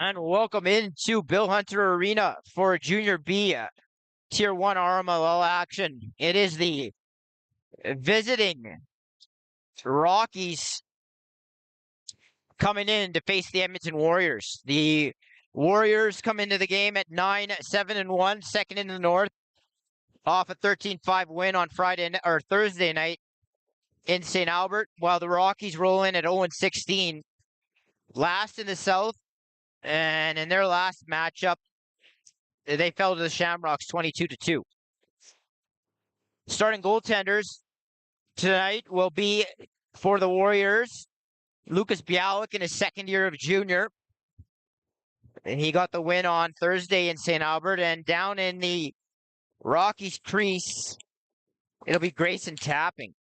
And welcome into Bill Hunter Arena for Junior B Tier 1 RMLL action. It is the visiting Rockies coming in to face the Edmonton Warriors. The Warriors come into the game at 9-7-1, second in the North, off a 13-5 win on Thursday night in St. Albert, while the Rockies roll in at 0-16, last in the South. And in their last matchup, they fell to the Shamrocks 22-2. Starting goaltenders tonight will be for the Warriors, Lucas Bialik in his second year of junior. And he got the win on Thursday in St. Albert. And down in the Rockies crease, it'll be Grayson Tapping.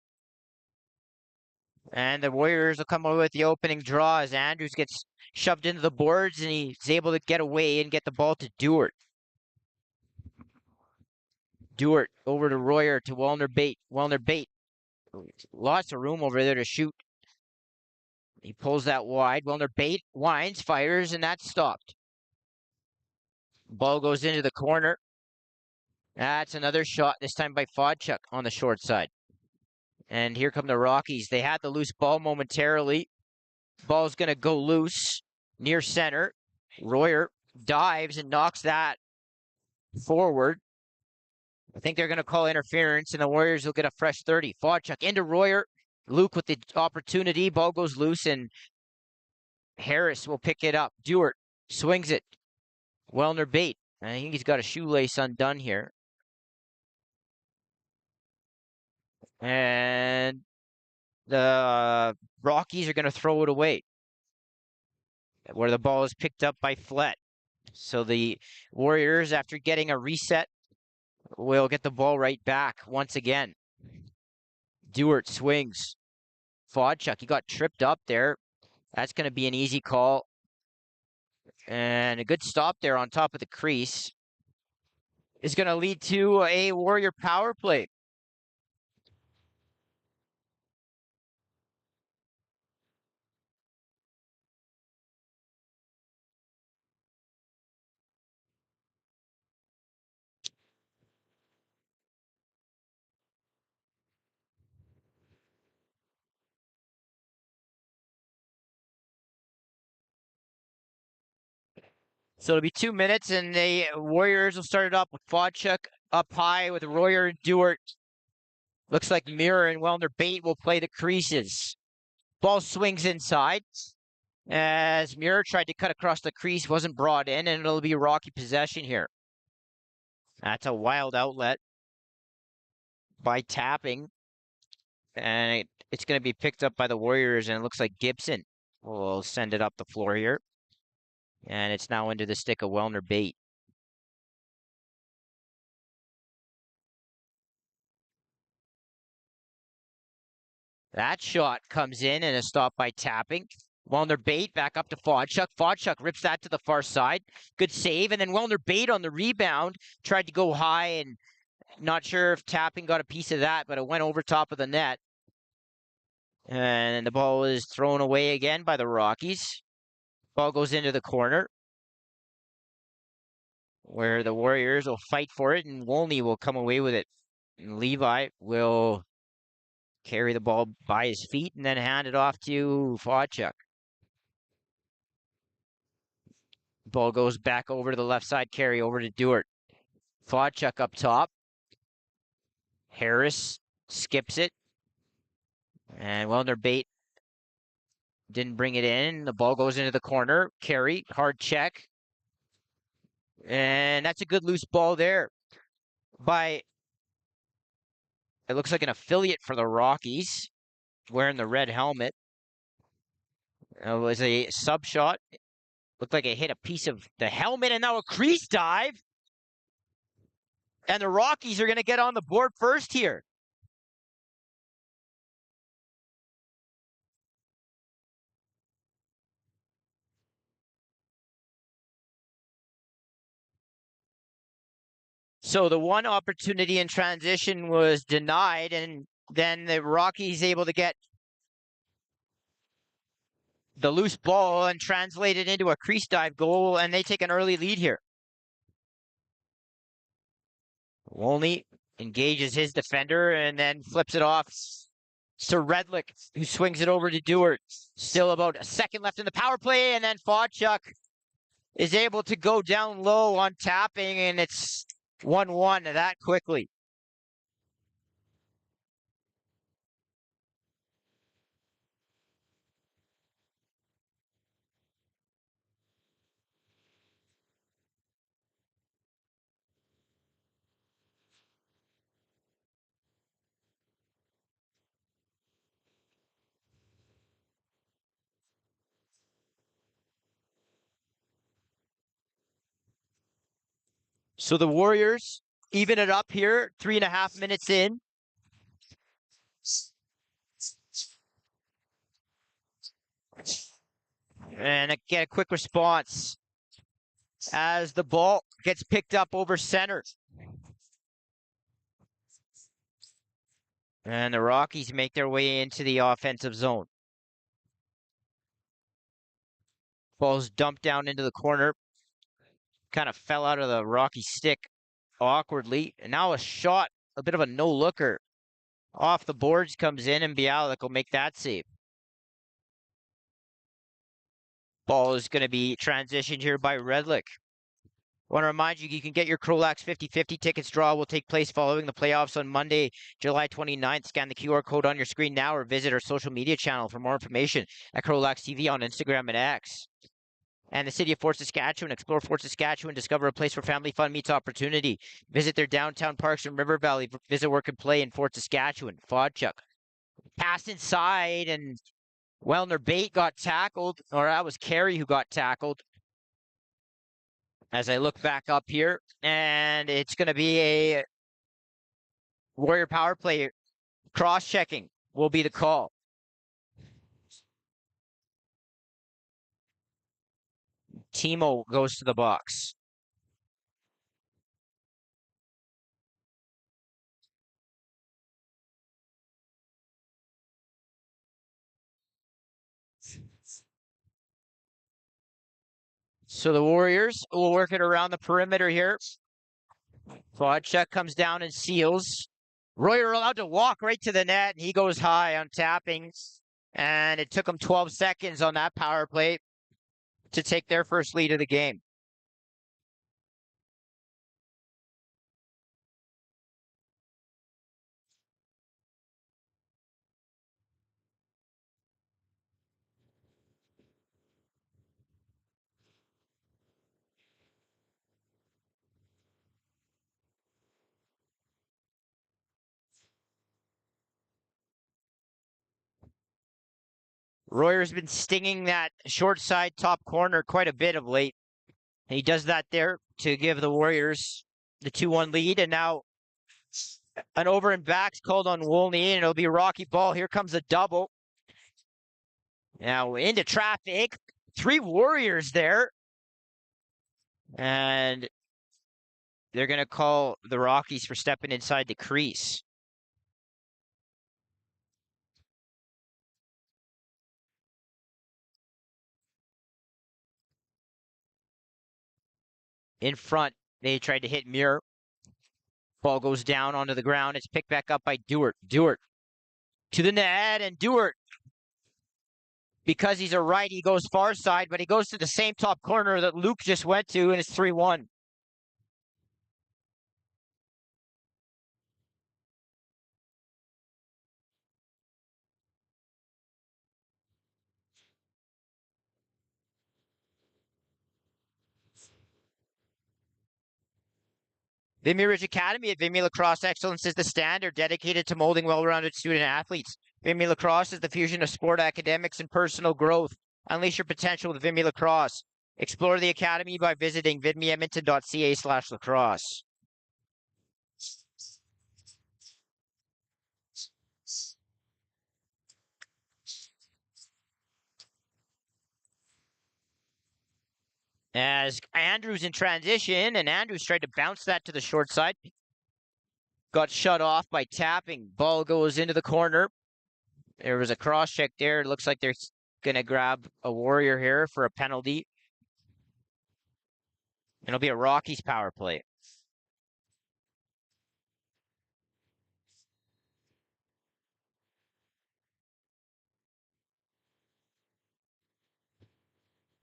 And the Warriors will come away with the opening draw as Andrews gets shoved into the boards and he's able to get away and get the ball to Dewart. Dewart over to Royer to Wellner Bate. Wellner Bate. Lots of room over there to shoot. He pulls that wide. Wellner Bate winds, fires, and that's stopped. Ball goes into the corner. That's another shot, this time by Fodchuk on the short side. And here come the Rockies. They had the loose ball momentarily. Ball's going to go loose near center. Royer dives and knocks that forward. I think they're going to call interference, and the Warriors will get a fresh 30. Fodchuk into Royer. Luke with the opportunity. Ball goes loose, and Harris will pick it up. Dewart swings it. Wellner Bate. I think he's got a shoelace undone here. And the Rockies are going to throw it away, where the ball is picked up by Flett. So the Warriors, after getting a reset, will get the ball right back once again. Dewart swings. Fodchuk, he got tripped up there. That's going to be an easy call. And a good stop there on top of the crease is going to lead to a Warrior power play. So it'll be 2 minutes, and the Warriors will start it up with Fodchuk up high with Royer and Dewart. Looks like Mirror and Wellner Bate will play the creases. Ball swings inside as Mirror tried to cut across the crease, wasn't brought in, and it'll be Rocky possession here. That's a wild outlet by Tapping, and it's going to be picked up by the Warriors, and it looks like Gibson will send it up the floor here. And it's now into the stick of Wellner Bate. That shot comes in and is stopped by Tapping. Wellner Bate back up to Fodchuk. Fodchuk rips that to the far side. Good save. And then Wellner Bate on the rebound tried to go high, and not sure if Tapping got a piece of that, but it went over top of the net. And the ball is thrown away again by the Rockies. Ball goes into the corner, where the Warriors will fight for it, and Wolney will come away with it. And Levi will carry the ball by his feet and then hand it off to Fodchuk. Ball goes back over to the left side, carry over to Dewart. Fodchuk up top. Harris skips it. And Wellner Bate didn't bring it in. The ball goes into the corner. Carry, hard check. And that's a good loose ball there by, it looks like an affiliate for the Rockies, wearing the red helmet. It was a sub shot. Looked like it hit a piece of the helmet, and now a crease dive. And the Rockies are going to get on the board first here. So the one opportunity in transition was denied, and then the Rockies able to get the loose ball and translate it into a crease dive goal, and they take an early lead here. Wolny engages his defender and then flips it off to Redlick, who swings it over to Dewart. Still about a second left in the power play, and then Fodchuk is able to go down low on tapping, and it's 1-1 that quickly. So the Warriors even it up here, 3.5 minutes in. And get a quick response as the ball gets picked up over center. And the Rockies make their way into the offensive zone. Ball's dumped down into the corner. Kind of fell out of the Rocky stick awkwardly. And now a shot, a bit of a no-looker. Off the boards comes in, and Bialik will make that save. Ball is going to be transitioned here by Redlick. Want to remind you, you can get your CROW LAX 50/50 tickets. Draw will take place following the playoffs on Monday, July 29th. Scan the QR code on your screen now or visit our social media channel for more information at CROW LAX TV on Instagram and X. And the city of Fort Saskatchewan. Explore Fort Saskatchewan. Discover a place where family fun meets opportunity. Visit their downtown parks in River Valley. Visit work and play in Fort Saskatchewan. Fodchuk passed inside, and Wellner Bate got tackled, or that was Carey who got tackled. As I look back up here, and it's going to be a Warrior power play. Cross-checking will be the call. Timo goes to the box. So the Warriors will work it around the perimeter here. Fodchuk comes down and seals. Royer allowed to walk right to the net, and he goes high on tapping. And it took him 12 seconds on that power play to take their first lead of the game. Royer's been stinging that short side top corner quite a bit of late. And he does that there to give the Warriors the 2-1 lead. And now an over and back's called on Wolny, and it'll be a Rocky ball. Here comes a double. Now into traffic. 3 Warriors there. And they're going to call the Rockies for stepping inside the crease. In front, they tried to hit Muir. Ball goes down onto the ground. It's picked back up by Dewart. Dewart to the net, and Dewart, because he's a right, he goes far side, but he goes to the same top corner that Luke just went to, and it's 3-1. Vimy Ridge Academy at Vimy Lacrosse Excellence is the standard dedicated to molding well-rounded student athletes. Vimy Lacrosse is the fusion of sport, academics, and personal growth. Unleash your potential with Vimy Lacrosse. Explore the academy by visiting vidmyedmonton.ca/lacrosse. As Andrews in transition, and Andrews tried to bounce that to the short side. Got shut off by tapping. Ball goes into the corner. There was a cross check there. It looks like they're gonna grab a Warrior here for a penalty. It'll be a Rockies power play.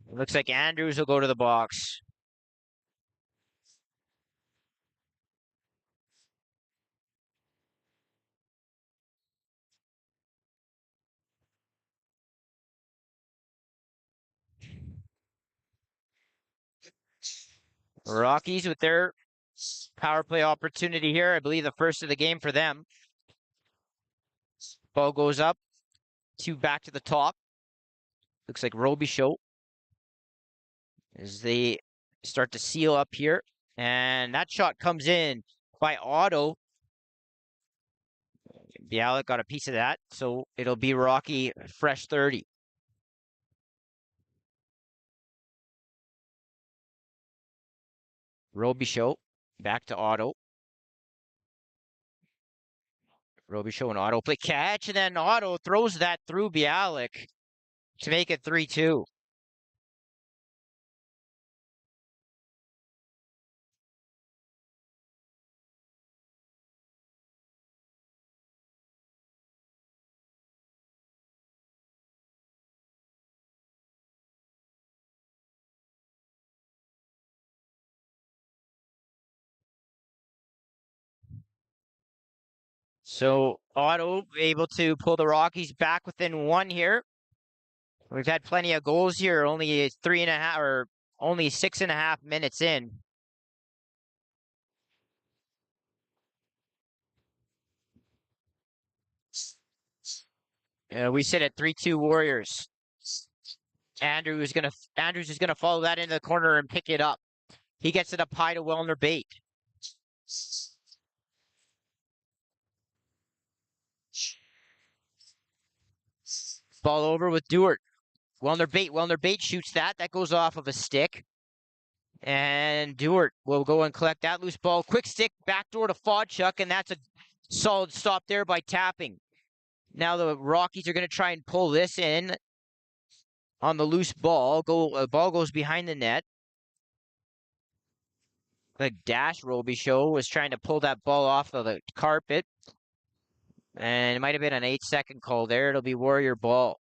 It looks like Andrews will go to the box. Rockies with their power play opportunity here. I believe the first of the game for them. Ball goes up, two back to the top. Looks like Roby Show as they start to seal up here. And that shot comes in by Otto. Bialik got a piece of that, so it'll be Rocky fresh 30. Roby Show back to Otto. Roby Show and Otto play catch, and then Otto throws that through Bialik to make it 3-2. So Otto able to pull the Rockies back within one here. We've had plenty of goals here, only 3.5 or only 6.5 minutes in. We sit at 3-2 Warriors. Andrews is gonna follow that into the corner and pick it up. He gets it up high to Wellner Bate. Ball over with Dewart. Wellner Bate shoots that. That goes off of a stick. And Dewart will go and collect that loose ball. Quick stick, backdoor to Fodchuk, and that's a solid stop there by tapping. Now the Rockies are going to try and pull this in on the loose ball. Ball goes behind the net. The Dash Roby Show was trying to pull that ball off of the carpet. And it might have been an 8-second call there. It'll be Warrior ball.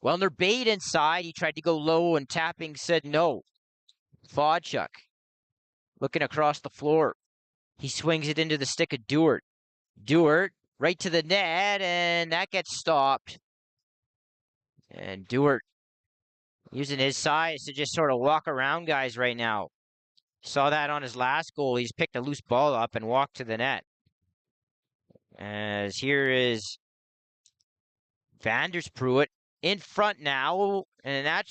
Wellner Bate inside. He tried to go low and tapping said no. Fodchuk looking across the floor. He swings it into the stick of Dewart. Dewart right to the net, and that gets stopped. And Dewart using his size to just sort of walk around guys right now. Saw that on his last goal. He's picked a loose ball up and walked to the net. As here is Vanders Pruitt in front now, and that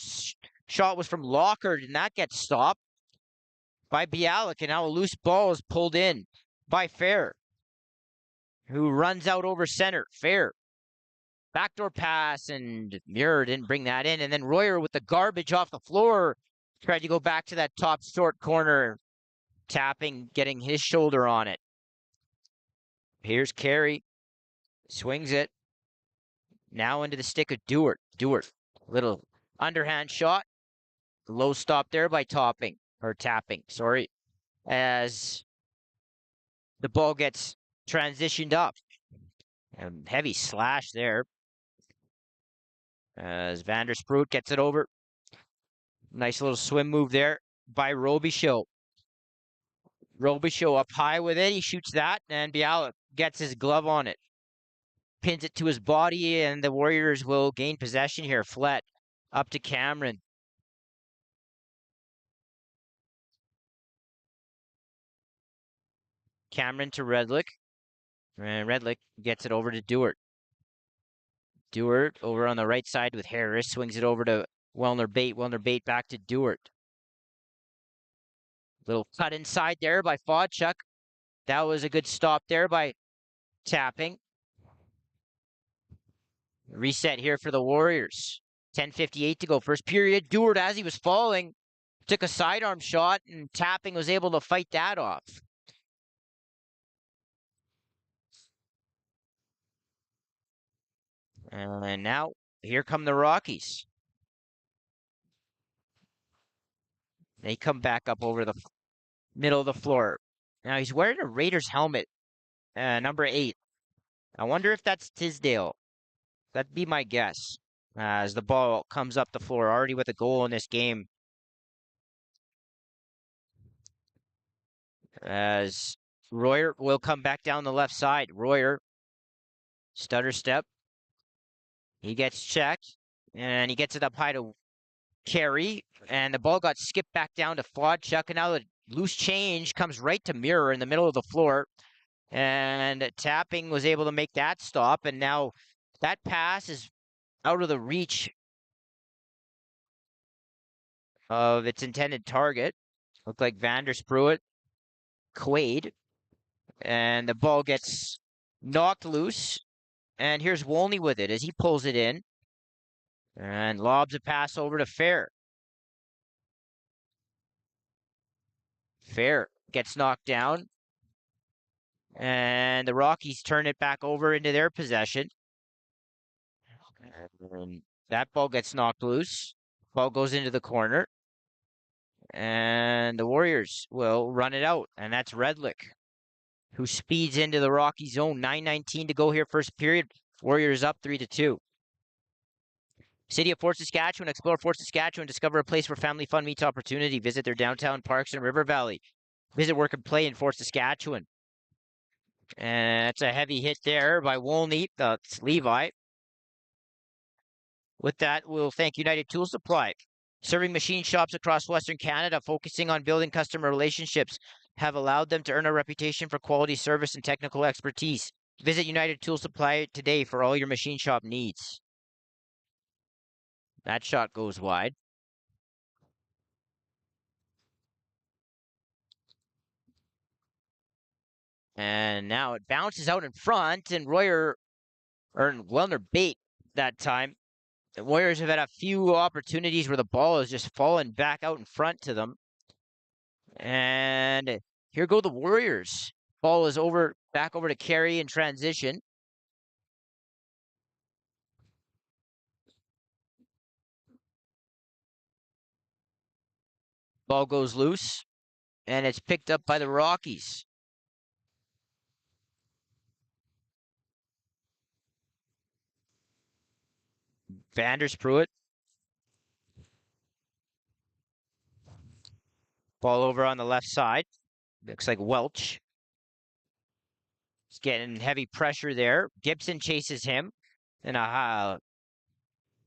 shot was from Lockhart, and that gets stopped by Bialik, and now a loose ball is pulled in by Fair, who runs out over center. Fair, backdoor pass, and Muir didn't bring that in, and then Royer with the garbage off the floor tried to go back to that top short corner, tapping, getting his shoulder on it. Here's Carey, swings it. Now into the stick of Dewart. Dewart, little underhand shot. Low stop there by tapping, sorry. As the ball gets transitioned up. And heavy slash there. As Vandersproot gets it over. Nice little swim move there by Roby Show. Roby Show up high with it. He shoots that, and Bialik gets his glove on it. Pins it to his body, and the Warriors will gain possession here. Flett up to Cameron. Cameron to Redlick. And Redlick gets it over to Dewart. Dewart over on the right side with Harris. Swings it over to Wellner Bate. Wellner Bate back to Dewart. Little cut inside there by Fodchuk. That was a good stop there by tapping. Reset here for the Warriors. 10:58 to go. First period. Dewart, as he was falling, took a sidearm shot, and tapping was able to fight that off. And now here come the Rockies. They come back up over the middle of the floor. Now he's wearing a Raiders helmet, number 8. I wonder if that's Tisdale. That'd be my guess. As the ball comes up the floor, already with a goal in this game. As Royer will come back down the left side. Royer, stutter step. He gets checked, and he gets it up high to Carey, and the ball got skipped back down to Fodchuk, and now the loose change comes right to Mirror in the middle of the floor, and Tapping was able to make that stop, and now that pass is out of the reach of its intended target. Looked like Vandersproet, Quaid, and the ball gets knocked loose, and here's Wolney with it as he pulls it in, and lobs a pass over to Fair. Fair gets knocked down, and the Rockies turn it back over into their possession. And that ball gets knocked loose. Ball goes into the corner, and the Warriors will run it out, and that's Redlick, who speeds into the Rocky zone. 9:19 to go here, first period. Warriors up 3-2. City of Fort Saskatchewan. Explore Fort Saskatchewan. Discover a place where family fun meets opportunity. Visit their downtown parks and River Valley. Visit, work, and play in Fort Saskatchewan. And that's a heavy hit there by Wolney. That's Levi. With that, we'll thank United Tool Supply. Serving machine shops across Western Canada, focusing on building customer relationships, have allowed them to earn a reputation for quality service and technical expertise. Visit United Tool Supply today for all your machine shop needs. That shot goes wide. And now it bounces out in front, and Royer, or Wellner bait that time. The Warriors have had a few opportunities where the ball has just fallen back out in front to them. And here go the Warriors. Ball is back over to Carey in transition. Ball goes loose, and it's picked up by the Rockies. Vandersproet. Ball over on the left side. Looks like Welch. He's getting heavy pressure there. Gibson chases him. And a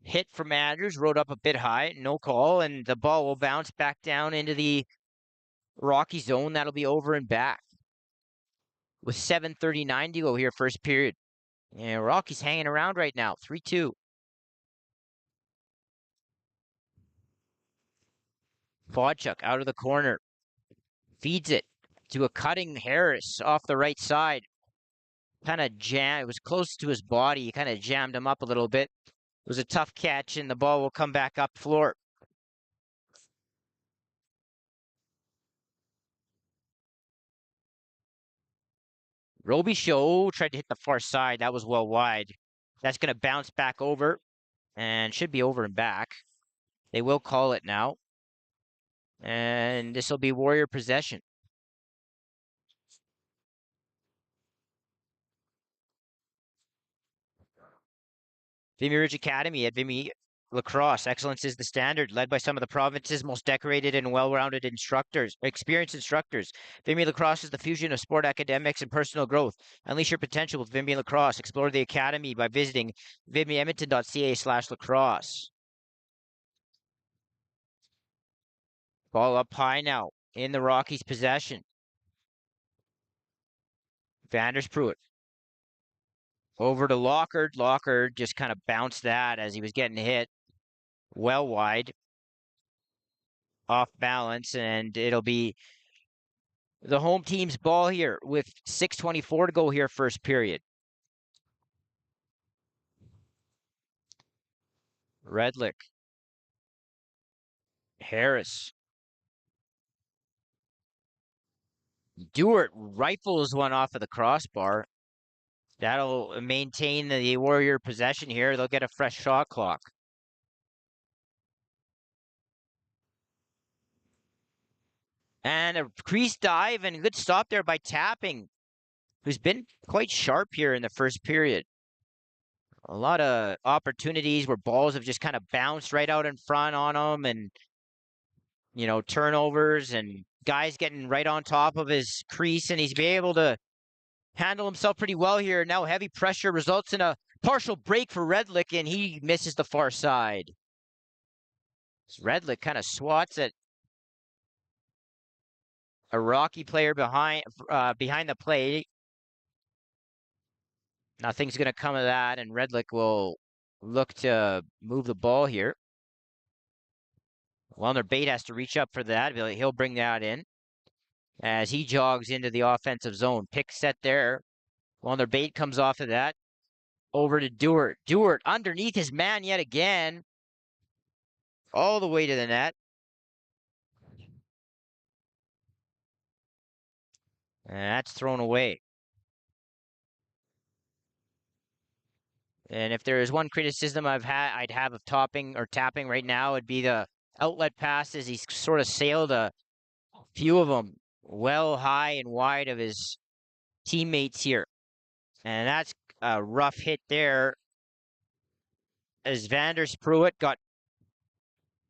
hit from Andrews, rode up a bit high, no call, and the ball will bounce back down into the Rocky zone. That'll be over and back. With 7:39 to go here, first period. Yeah, Rockies hanging around right now, 3-2. Fodchuk out of the corner. Feeds it to a cutting Harris off the right side. Kind of it was close to his body. He kind of jammed him up a little bit. It was a tough catch, and the ball will come back up floor. Robichaud tried to hit the far side. That was well wide. That's going to bounce back over and should be over and back. They will call it now. And this will be Warrior possession. Vimy Ridge Academy at Vimy Lacrosse. Excellence is the standard, led by some of the province's most decorated and well-rounded experienced instructors. Vimy Lacrosse is the fusion of sport academics and personal growth. Unleash your potential with Vimy Lacrosse. Explore the academy by visiting vimyedmonton.ca/lacrosse. Ball up high now in the Rockies' possession. Vandersproet over to Lockard. Lockard just kind of bounced that as he was getting hit. Well wide. Off balance, and it'll be the home team's ball here with 6:24 to go here, first period. Redlick. Harris. Dewart rifles one off of the crossbar. That'll maintain the Warrior possession here. They'll get a fresh shot clock. And a crease dive and a good stop there by Tapping, who's been quite sharp here in the first period. A lot of opportunities where balls have just kind of bounced right out in front on him, and, you know, turnovers and guys getting right on top of his crease, and he's been able to handle himself pretty well here. Now heavy pressure results in a partial break for Redlick, and he misses the far side. Redlick kind of swats at a Rocky player behind the plate. Nothing's going to come of that, and Redlick will look to move the ball here. Wellner Bate has to reach up for that. He'll bring that in as he jogs into the offensive zone. Pick set there. Wellner Bate comes off of that. Over to Dewart. Dewart underneath his man yet again. All the way to the net. And that's thrown away. And if there is one criticism I'd have of Tapping right now, it'd be the outlet passes. He's sort of sailed a few of them well high and wide of his teammates here. And that's a rough hit there as Vandersproet got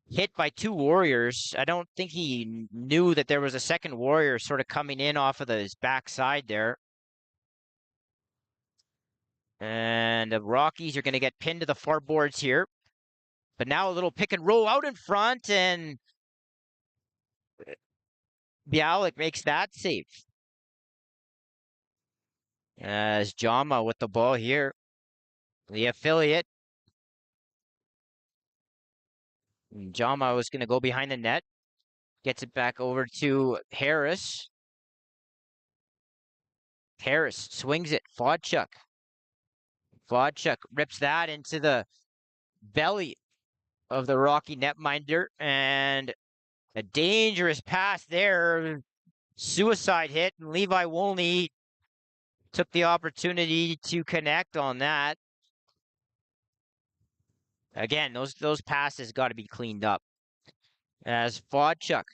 hit by two Warriors. I don't think he knew that there was a second Warrior sort of coming in off of his backside there. And the Rockies are going to get pinned to the far boards here. But now a little pick and roll out in front, and Bialik makes that save. As Jama with the ball here. The affiliate. Jama was going to go behind the net. Gets it back over to Harris. Harris swings it. Fodchuk. Fodchuk rips that into the belly of the Rocky netminder, and a dangerous pass there. Suicide hit, and Levi Wolney took the opportunity to connect on that. Again, those passes got to be cleaned up. As Fodchuk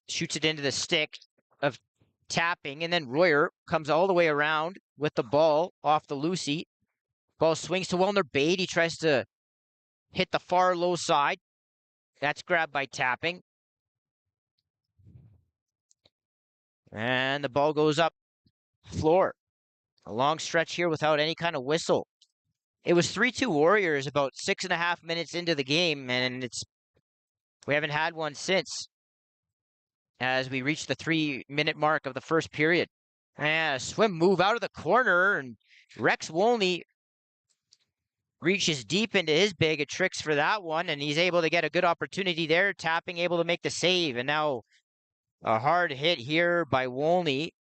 shoots it into the stick of Tapping, and then Royer comes all the way around with the ball off the loosey. Ball swings to Wellner Bate. He tries to hit the far low side. That's grabbed by Tapping. And the ball goes up floor. A long stretch here without any kind of whistle. It was 3-2 Warriors about 6.5 minutes into the game, and we haven't had one since as we reach the 3-minute mark of the first period. And a swim move out of the corner, and Rex Wolney reaches deep into his bag of tricks for that one, and he's able to get a good opportunity there. Tapping able to make the save, and now a hard hit here by Wolney.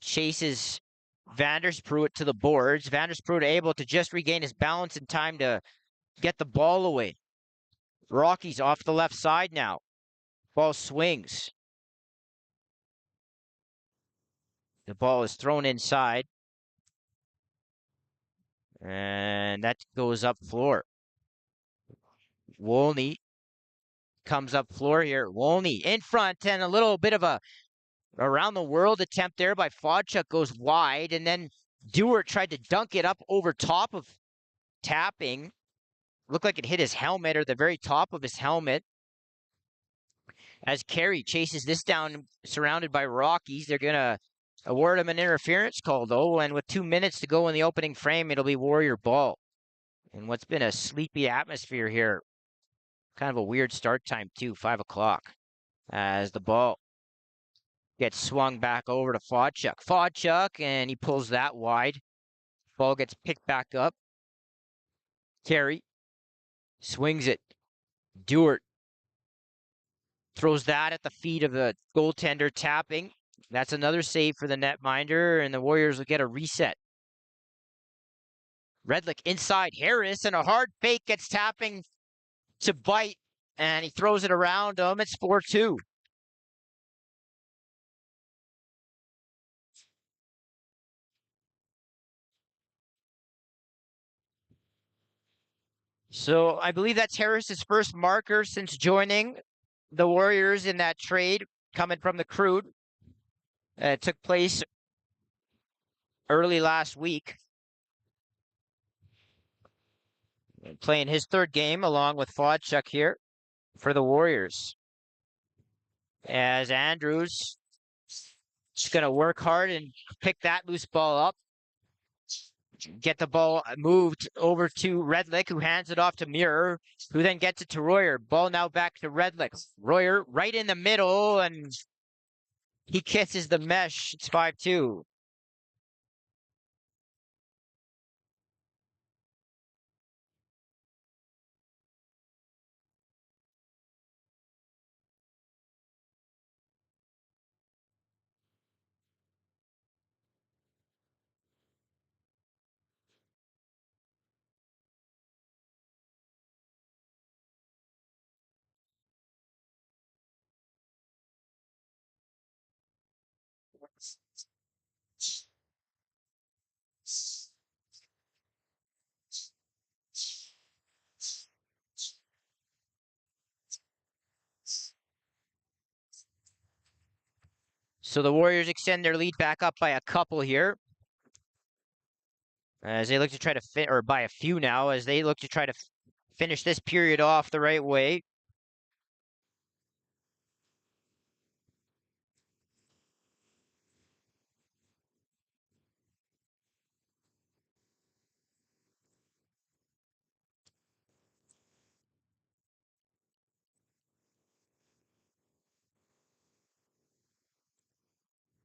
Chases Vandersproet to the boards. Vandersproet able to just regain his balance in time to get the ball away. Rockies off the left side now. Ball swings. The ball is thrown inside. And that goes up floor. Wolney comes up floor here. Wolney in front, and a little bit of a around the world attempt there by Fodchuk goes wide, and then Dewart tried to dunk it up over top of Tapping. Looked like it hit his helmet or the very top of his helmet. As Carey chases this down, surrounded by Rockies, they're going to award him an interference call, though, and with 2 minutes to go in the opening frame, it'll be Warrior ball. And what's been a sleepy atmosphere here. Kind of a weird start time, too, 5 o'clock. As the ball gets swung back over to Fodchuk. Fodchuk, and he pulls that wide. Ball gets picked back up. Carey swings it. Dewart throws that at the feet of the goaltender. Tapping. That's another save for the netminder, and the Warriors will get a reset. Redlick inside Harris, and a hard fake gets Tapping to bite, and he throws it around him. It's 4-2. So I believe that's Harris's first marker since joining the Warriors in that trade coming from the Crude. It took place early last week. Playing his third game along with Fodchuk here for the Warriors. As Andrews is going to work hard and pick that loose ball up. Get the ball moved over to Redlick, who hands it off to Mirror, who then gets it to Royer. Ball now back to Redlick. Royer right in the middle, and he kisses the mesh. It's 5-2. So the Warriors extend their lead back up by a couple here. As they look to try to fit, or by a few now, as they look to try to finish this period off the right way.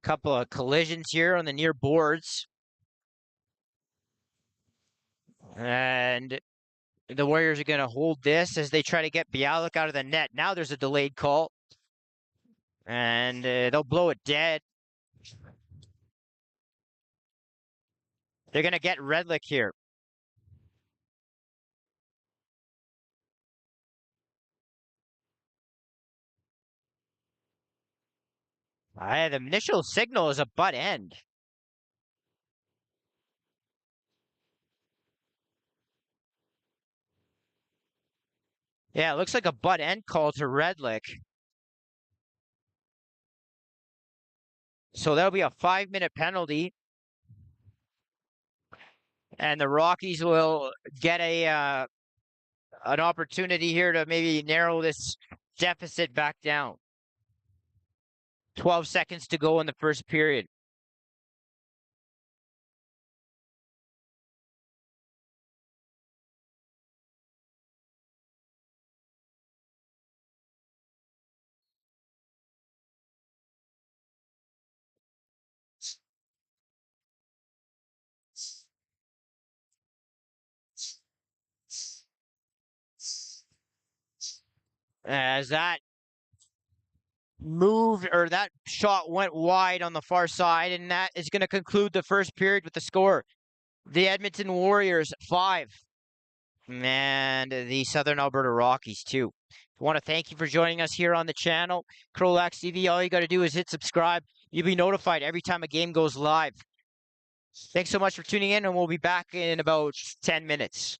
Couple of collisions here on the near boards. And the Warriors are going to hold this as they try to get Bialik out of the net. Now there's a delayed call. And they'll blow it dead. They're going to get Redlick here. The initial signal is a butt end. Yeah, it looks like a butt end call to Redlick. So that'll be a 5-minute penalty. And the Rockies will get an opportunity here to maybe narrow this deficit back down. 12 seconds to go in the first period. As that moved, or that shot went wide on the far side, and that is going to conclude the first period with the score. The Edmonton Warriors 5, and the Southern Alberta Rockies 2. I want to thank you for joining us here on the channel, CROW LAX TV. All you got to do is hit subscribe. You'll be notified every time a game goes live. Thanks so much for tuning in, and we'll be back in about 10 minutes.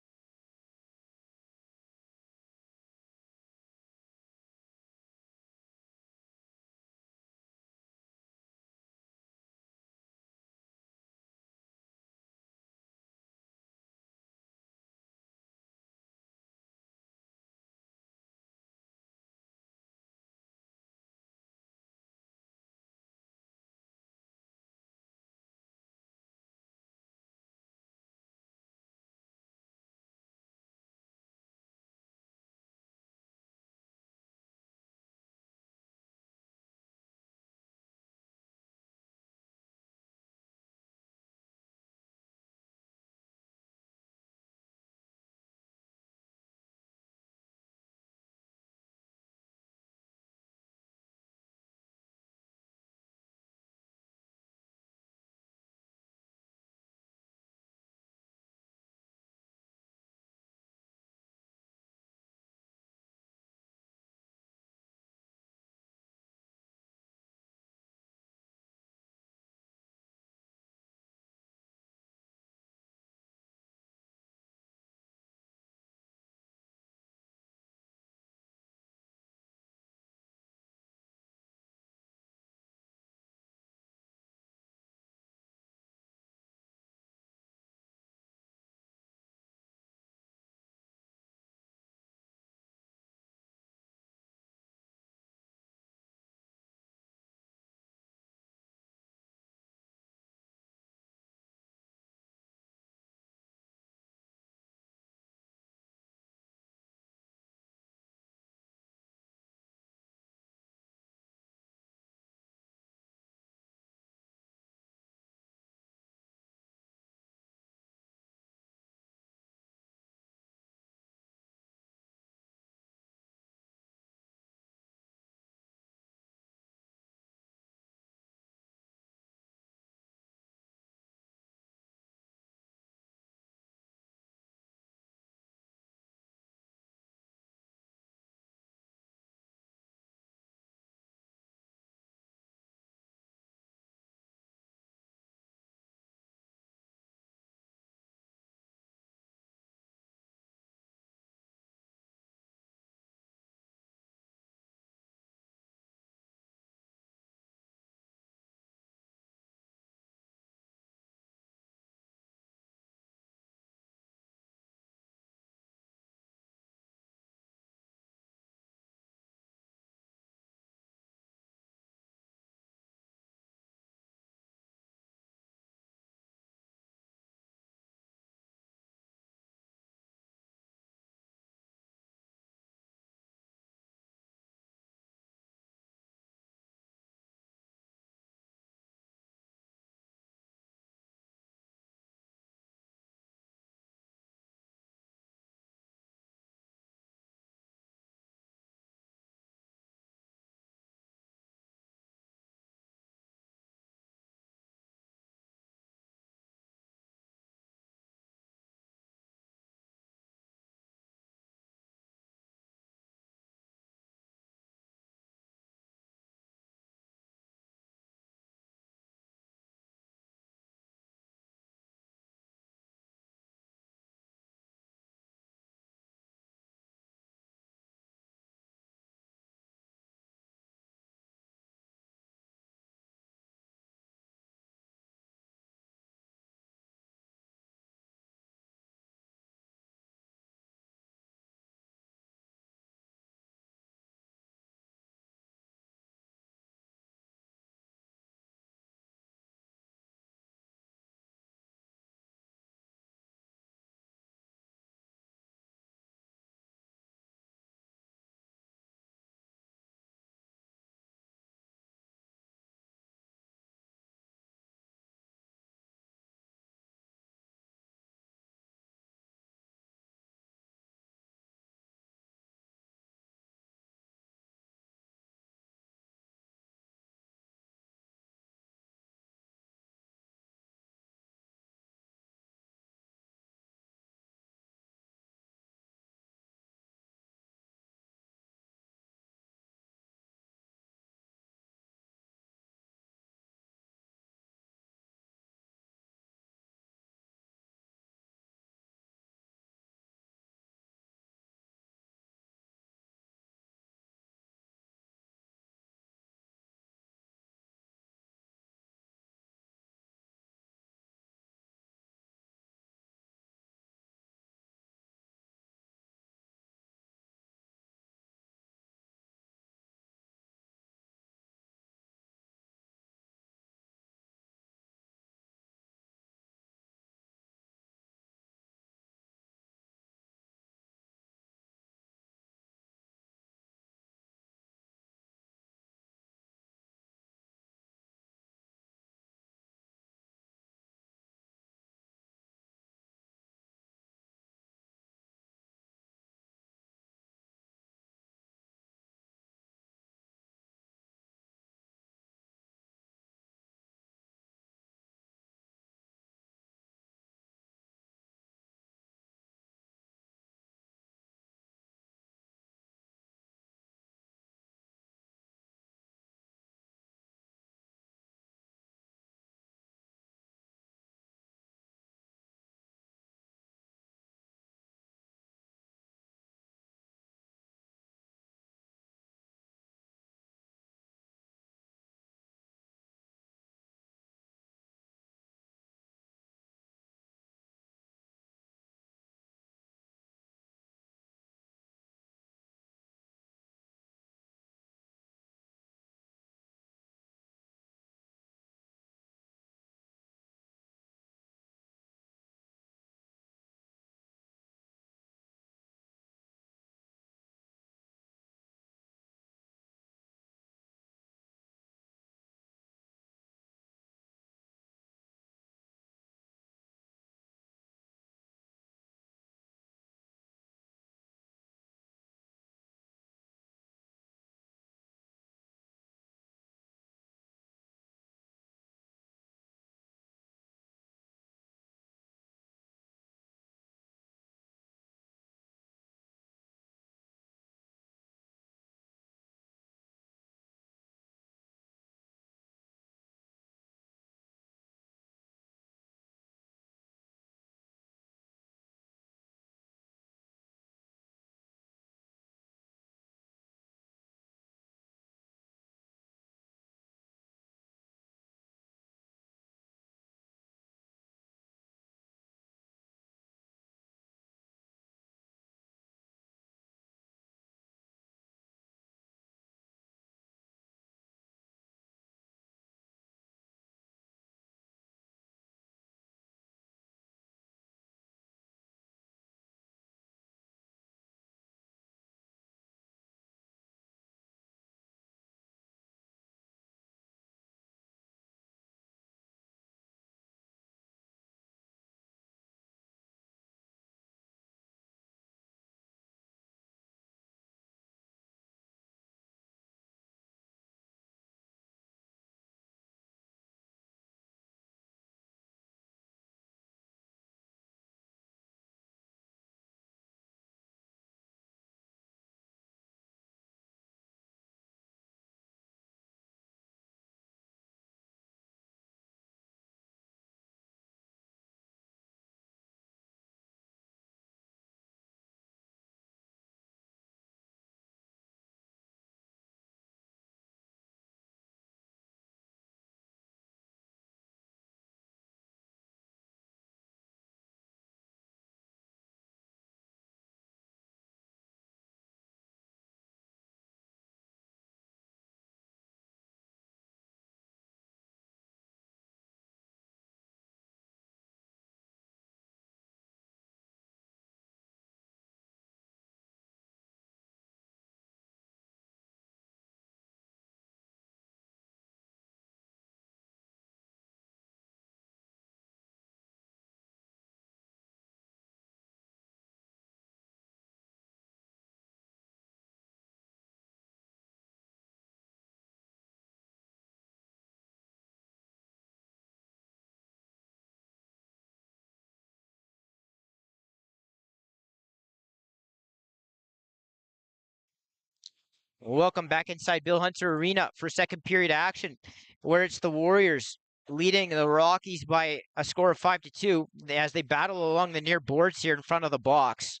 Welcome back inside Bill Hunter Arena for second period action, where it's the Warriors leading the Rockies by a score of 5-2 as they battle along the near boards here in front of the box.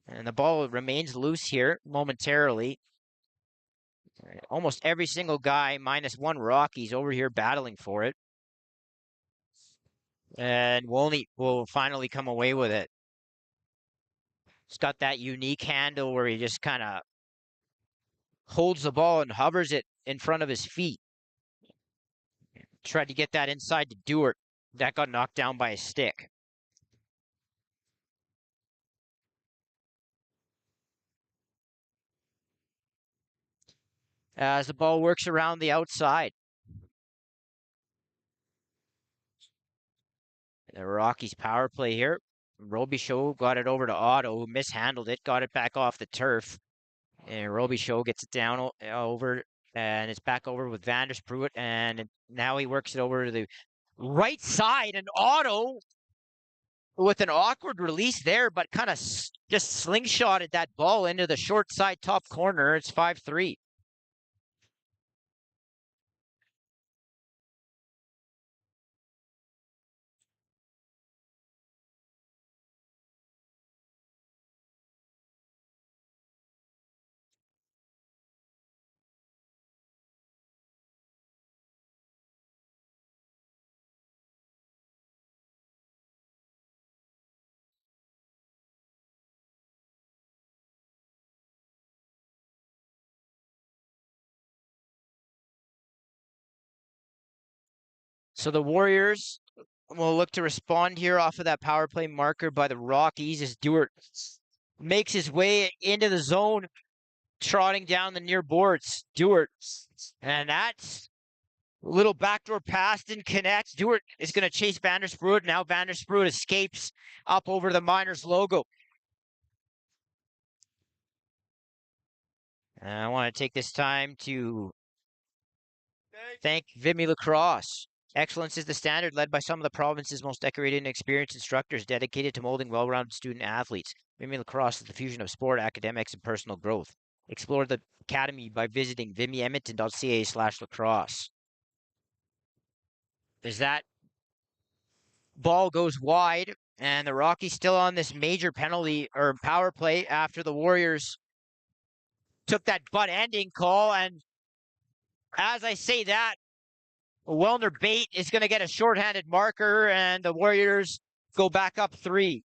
And the ball remains loose here momentarily. Almost every single guy, minus one Rockies, over here battling for it. And Wolney will finally come away with it. He's got that unique handle where he just kind of holds the ball and hovers it in front of his feet. Tried to get that inside to Dewart. That got knocked down by a stick. As the ball works around the outside. The Rockies power play here. Robichaud got it over to Otto, who mishandled it, got it back off the turf. And Robichaud gets it down over, and it's back over with Vandersproot, and now he works it over to the right side, and Otto with an awkward release there, but kind of just slingshotted that ball into the short side top corner. It's 5-3. So the Warriors will look to respond here off of that power play marker by the Rockies as Dewart makes his way into the zone, trotting down the near boards. Dewart, and that's a little backdoor pass, didn't connect. Dewart is going to chase Vandersproot. Now Vandersproot escapes up over the Miners logo. And I want to take this time to thank Vimy Lacrosse. Excellence is the standard, led by some of the province's most decorated and experienced instructors dedicated to molding well-rounded student athletes. Vimy Lacrosse is the fusion of sport, academics, and personal growth. Explore the academy by visiting vimyedmonton.ca/lacrosse. As that ball goes wide, and the Rockies still on this major penalty or power play after the Warriors took that butt-ending call. And as I say that, Wellner Bate is going to get a shorthanded marker, and the Warriors go back up 3.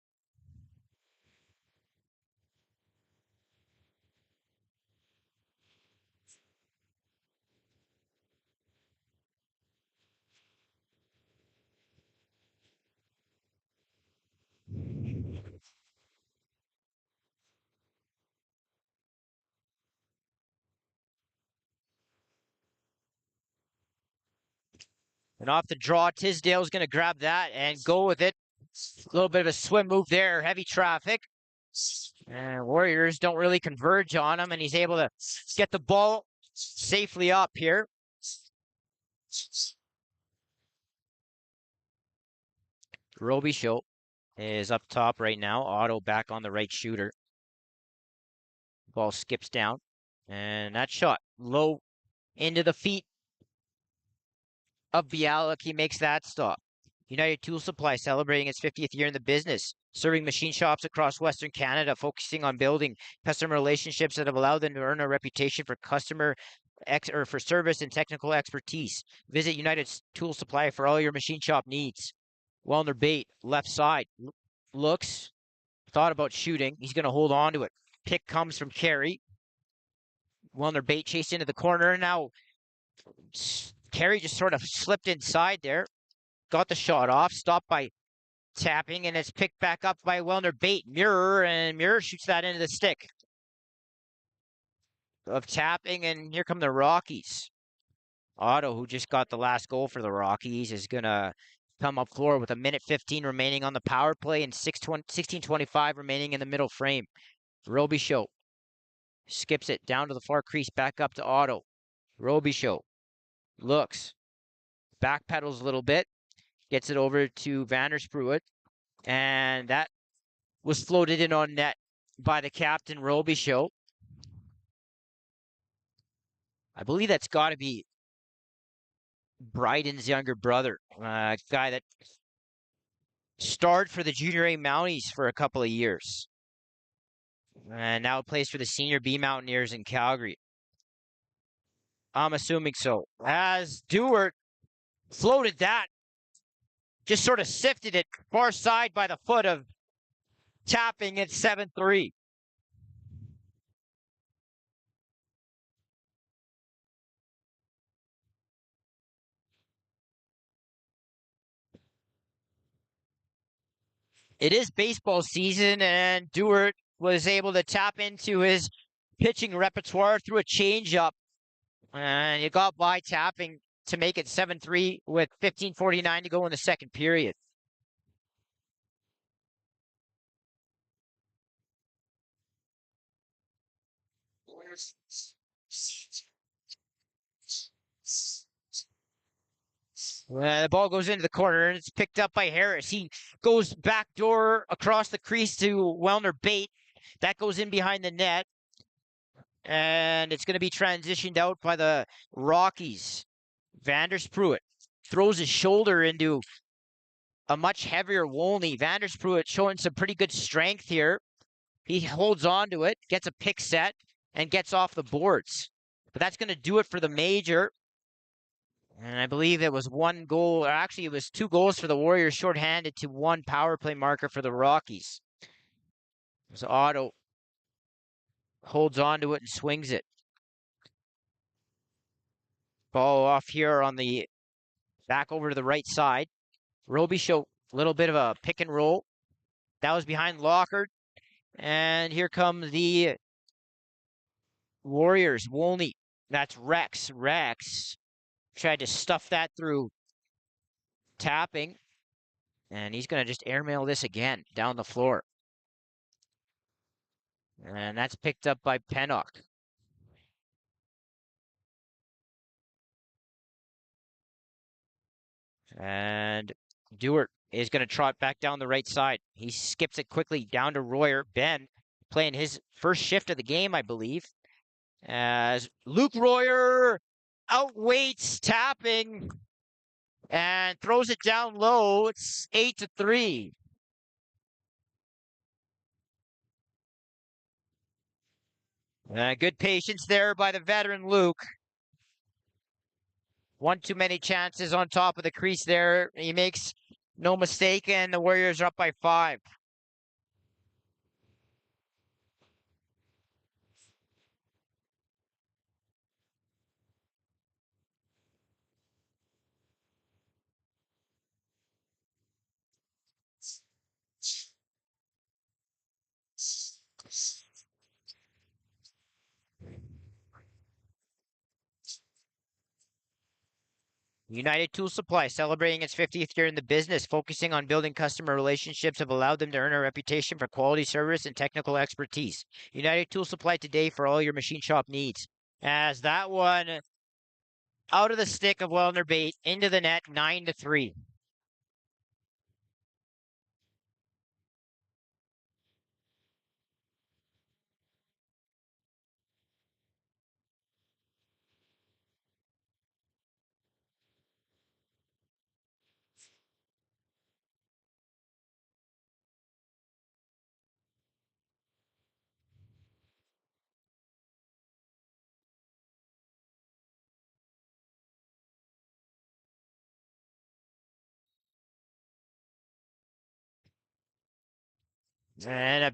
And off the draw, Tisdale's going to grab that and go with it. A little bit of a swim move there, heavy traffic. And Warriors don't really converge on him, and he's able to get the ball safely up here. Robichaud is up top right now. Otto back on the right shooter. Ball skips down. And that shot low into the feet of Bialik. He makes that stop. United Tool Supply celebrating its 50th year in the business, serving machine shops across Western Canada, focusing on building customer relationships that have allowed them to earn a reputation for for service and technical expertise. Visit United Tool Supply for all your machine shop needs. Wellner Bate, left side, looks, thought about shooting. He's going to hold on to it. Pick comes from Carey. Wellner Bate chased into the corner. Now Carey just sort of slipped inside there. Got the shot off, stopped by tapping, and it's picked back up by Wellner Bate. And Muir shoots that into the stick of tapping, and here come the Rockies. Otto, who just got the last goal for the Rockies, is going to come up floor with 1:15 remaining on the power play and 16:25 remaining in the middle frame. Robichaud skips it down to the far crease, back up to Otto. Robichaud looks, backpedals a little bit, gets it over to Vandersproot, and that was floated in on net by the captain, Robichaud. I believe that's got to be Bryden's younger brother, guy that starred for the Junior A Mounties for a couple of years, and now plays for the Senior B Mountaineers in Calgary. I'm assuming so. As Dewart floated that, just sort of sifted it far side by the foot of Tapping at 7-3. It is baseball season, and Dewart was able to tap into his pitching repertoire through a changeup, and he got by Tapping to make it 7-3 with 15:49 to go in the second period. The ball goes into the corner, and it's picked up by Harris. He goes backdoor across the crease to Wellner Bate. That goes in behind the net, and it's going to be transitioned out by the Rockies. Vandersproot throws his shoulder into a much heavier Wolney. Vandersproot showing some pretty good strength here. He holds on to it, gets a pick set, and gets off the boards. But that's going to do it for the major. And I believe it was one goal, or actually it was 2 goals for the Warriors, shorthanded to 1 power play marker for the Rockies. So Otto holds on to it and swings it. Ball off here on the back over to the right side. Roby show a little bit of a pick and roll. That was behind Lockard. And here come the Warriors. Wolney. That's Rex. Rex tried to stuff that through Tapping. And he's going to just airmail this again down the floor. And that's picked up by Pennock. And Dewart is going to trot back down the right side. He skips it quickly down to Royer. Ben playing his first shift of the game, I believe. As Luke Royer outweights Tapping and throws it down low. It's 8-3. Good patience there by the veteran Luke. One too many chances on top of the crease there. He makes no mistake, and the Warriors are up by 5. United Tool Supply, celebrating its 50th year in the business, focusing on building customer relationships, have allowed them to earn a reputation for quality service and technical expertise. United Tool Supply today for all your machine shop needs. As that one out of the stick of Wellner Bate into the net, 9-3. And a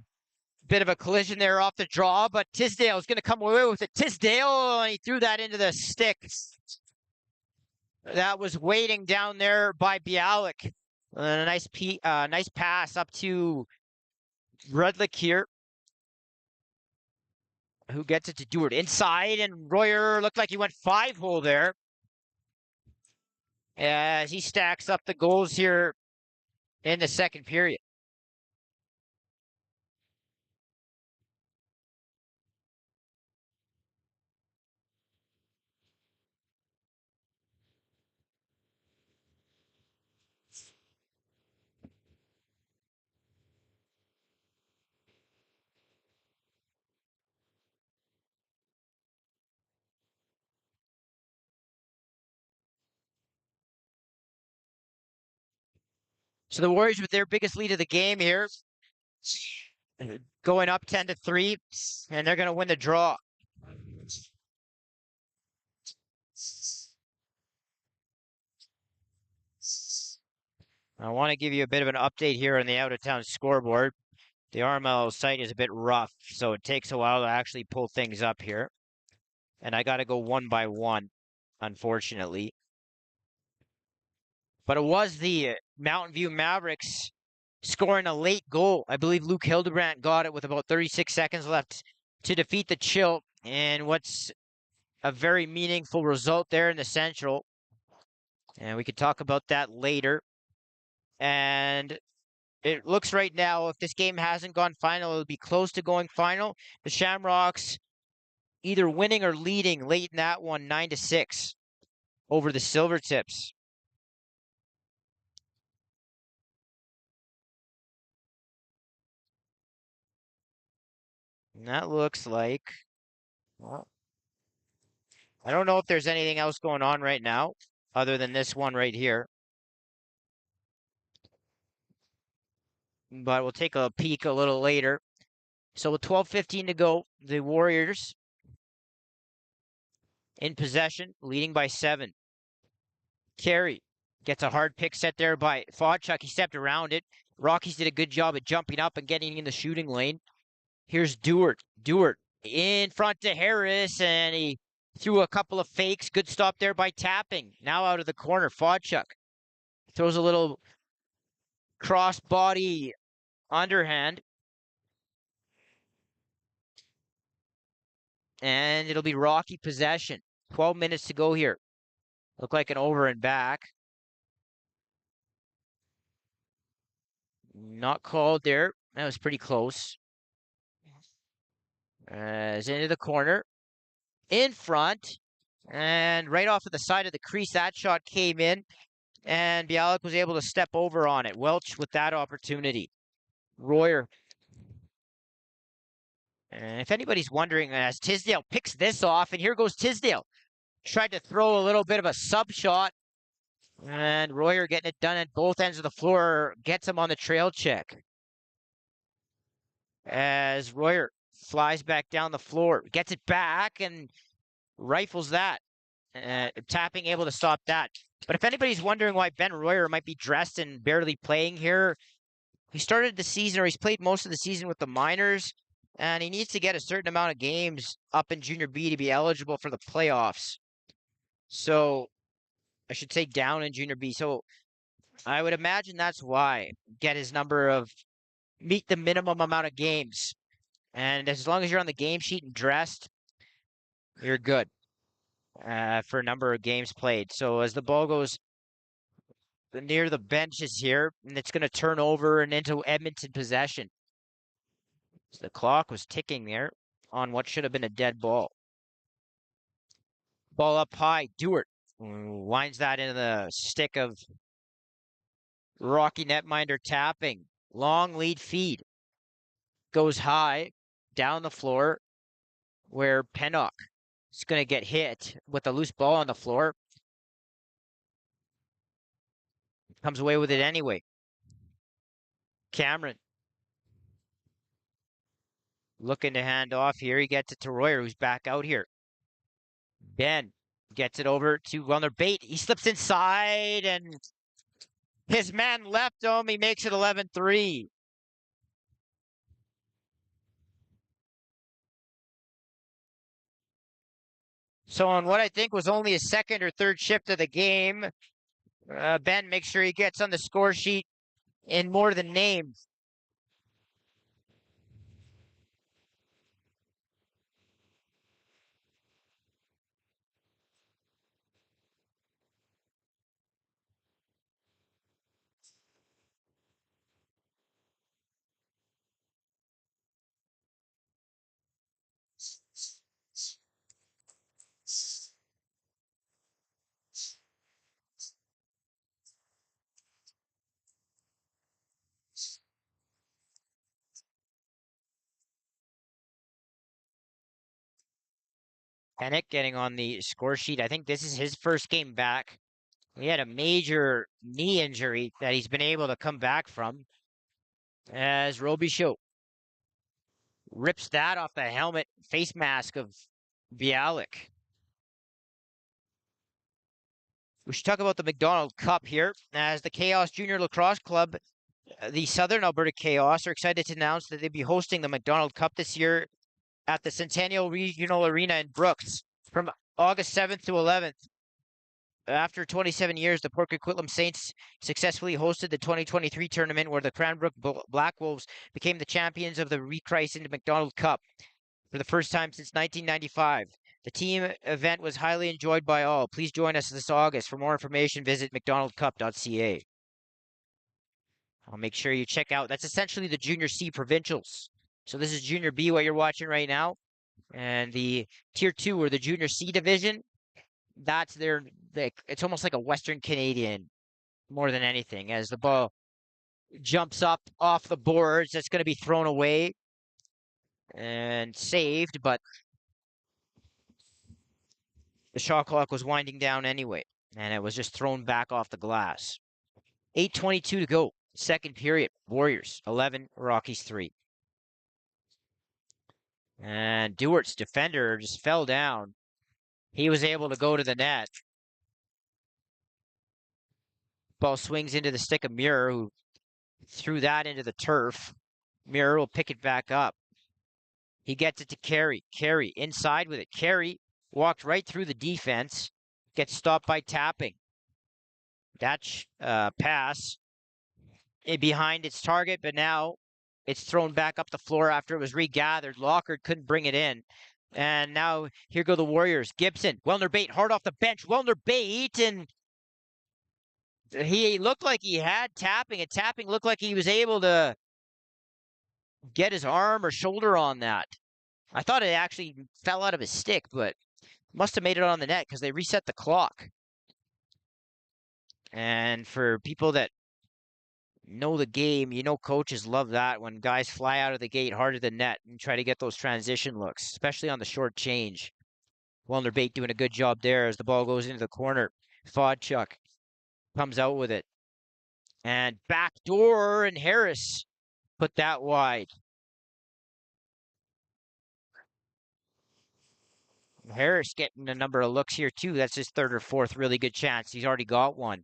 bit of a collision there off the draw, but Tisdale is going to come away with it. Tisdale, and he threw that into the stick. That was waiting down there by Bialik. A nice pass up to Rudlick here, who gets it to Dewart inside, and Royer looked like he went 5-hole there as he stacks up the goals here in the second period. So the Warriors with their biggest lead of the game here, going up 10-3, and they're going to win the draw. I want to give you a bit of an update here on the out-of-town scoreboard. The RMLL site is a bit rough, so it takes a while to actually pull things up here. And I got to go one by one, unfortunately. But it was the Mountain View Mavericks scoring a late goal. I believe Luke Hildebrandt got it with about 36 seconds left to defeat the Chill. And what's a very meaningful result there in the Central. And we could talk about that later. And it looks right now, if this game hasn't gone final, it'll be close to going final. The Shamrocks either winning or leading late in that one, 9-6 over the Silvertips. And that looks like, well, I don't know if there's anything else going on right now other than this one right here. But we'll take a peek a little later. So with 12:15 to go, the Warriors in possession, leading by 7. Carey gets a hard pick set there by Fodchuk. He stepped around it. Rockies did a good job at jumping up and getting in the shooting lane. Here's Dewart. Dewart in front to Harris, and he threw a couple of fakes. Good stop there by Tapping. Now out of the corner, Fodchuk throws a little cross-body underhand. And it'll be Rocky possession. 12 minutes to go here. Look like an over and back. Not called there. That was pretty close. It's into the corner. In front. And right off of the side of the crease, that shot came in. And Bialik was able to step over on it. Welch with that opportunity. Royer. And if anybody's wondering, as Tisdale picks this off, and here goes Tisdale. Tried to throw a little bit of a sub shot. And Royer getting it done at both ends of the floor. Gets him on the trail check. As Royer flies back down the floor. Gets it back and rifles that. Tapping able to stop that. But if anybody's wondering why Ben Royer might be dressed and barely playing here, he started the season, or he's played most of the season with the minors, and he needs to get a certain amount of games up in Junior B to be eligible for the playoffs. So, I should say down in Junior B. So, I would imagine that's why. Get his number of, meet the minimum amount of games. And as long as you're on the game sheet and dressed, you're good for a number of games played. So as the ball goes near the benches here, and it's going to turn over and into Edmonton possession. So the clock was ticking there on what should have been a dead ball. Ball up high. Dewart winds that into the stick of Rocky netminder Tapping. Long lead feed. Goes high down the floor where Pennock is going to get hit with a loose ball on the floor. Comes away with it anyway. Cameron looking to hand off here. He gets it to Royer, who's back out here. Ben gets it over to Runner Bate. He slips inside, and his man left him. He makes it 11-3. So on what I think was only a second or third shift of the game, Ben makes sure he gets on the score sheet in more than name. Pennock getting on the score sheet. I think this is his first game back. He had a major knee injury that he's been able to come back from. As Robichaud rips that off the helmet face mask of Bialik. We should talk about the McDonald Cup here, as the Chaos Junior Lacrosse Club, the Southern Alberta Chaos, are excited to announce that they'll be hosting the McDonald Cup this year at the Centennial Regional Arena in Brooks from August 7th to 11th. After 27 years, the Port Coquitlam Saints successfully hosted the 2023 tournament where the Cranbrook Black Wolves became the champions of the rechristened McDonald Cup for the first time since 1995. The team event was highly enjoyed by all. Please join us this August. For more information, visit mcdonaldcup.ca. I'll make sure you check out. That's essentially the Junior C Provincials. So this is Junior B, what you're watching right now. And the Tier 2, or the Junior C division, that's it's almost like a Western Canadian more than anything, as the ball jumps up off the boards. That's going to be thrown away and saved, but the shot clock was winding down anyway, and it was just thrown back off the glass. 8:22 to go, second period. Warriors 11, Rockies 3. And Dewart's defender just fell down. He was able to go to the net. Ball swings into the stick of Muir, who threw that into the turf. Muir will pick it back up. He gets it to Carey. Carey inside with it. Carey walked right through the defense. Gets stopped by tapping. That pass behind its target, but now it's thrown back up the floor after it was regathered. Lockard couldn't bring it in. And now here go the Warriors. Gibson, Wellner Bate, hard off the bench. Wellner Bate, and he looked like he had tapping. And tapping looked like he was able to get his arm or shoulder on that. I thought it actually fell out of his stick, but must have made it on the net because they reset the clock. And for people that know the game, you know coaches love that when guys fly out of the gate harder than net and try to get those transition looks, especially on the short change. Wellner Bate doing a good job there as the ball goes into the corner. Fodchuk comes out with it. And backdoor, and Harris put that wide. Harris getting a number of looks here too. That's his third or fourth really good chance. He's already got one.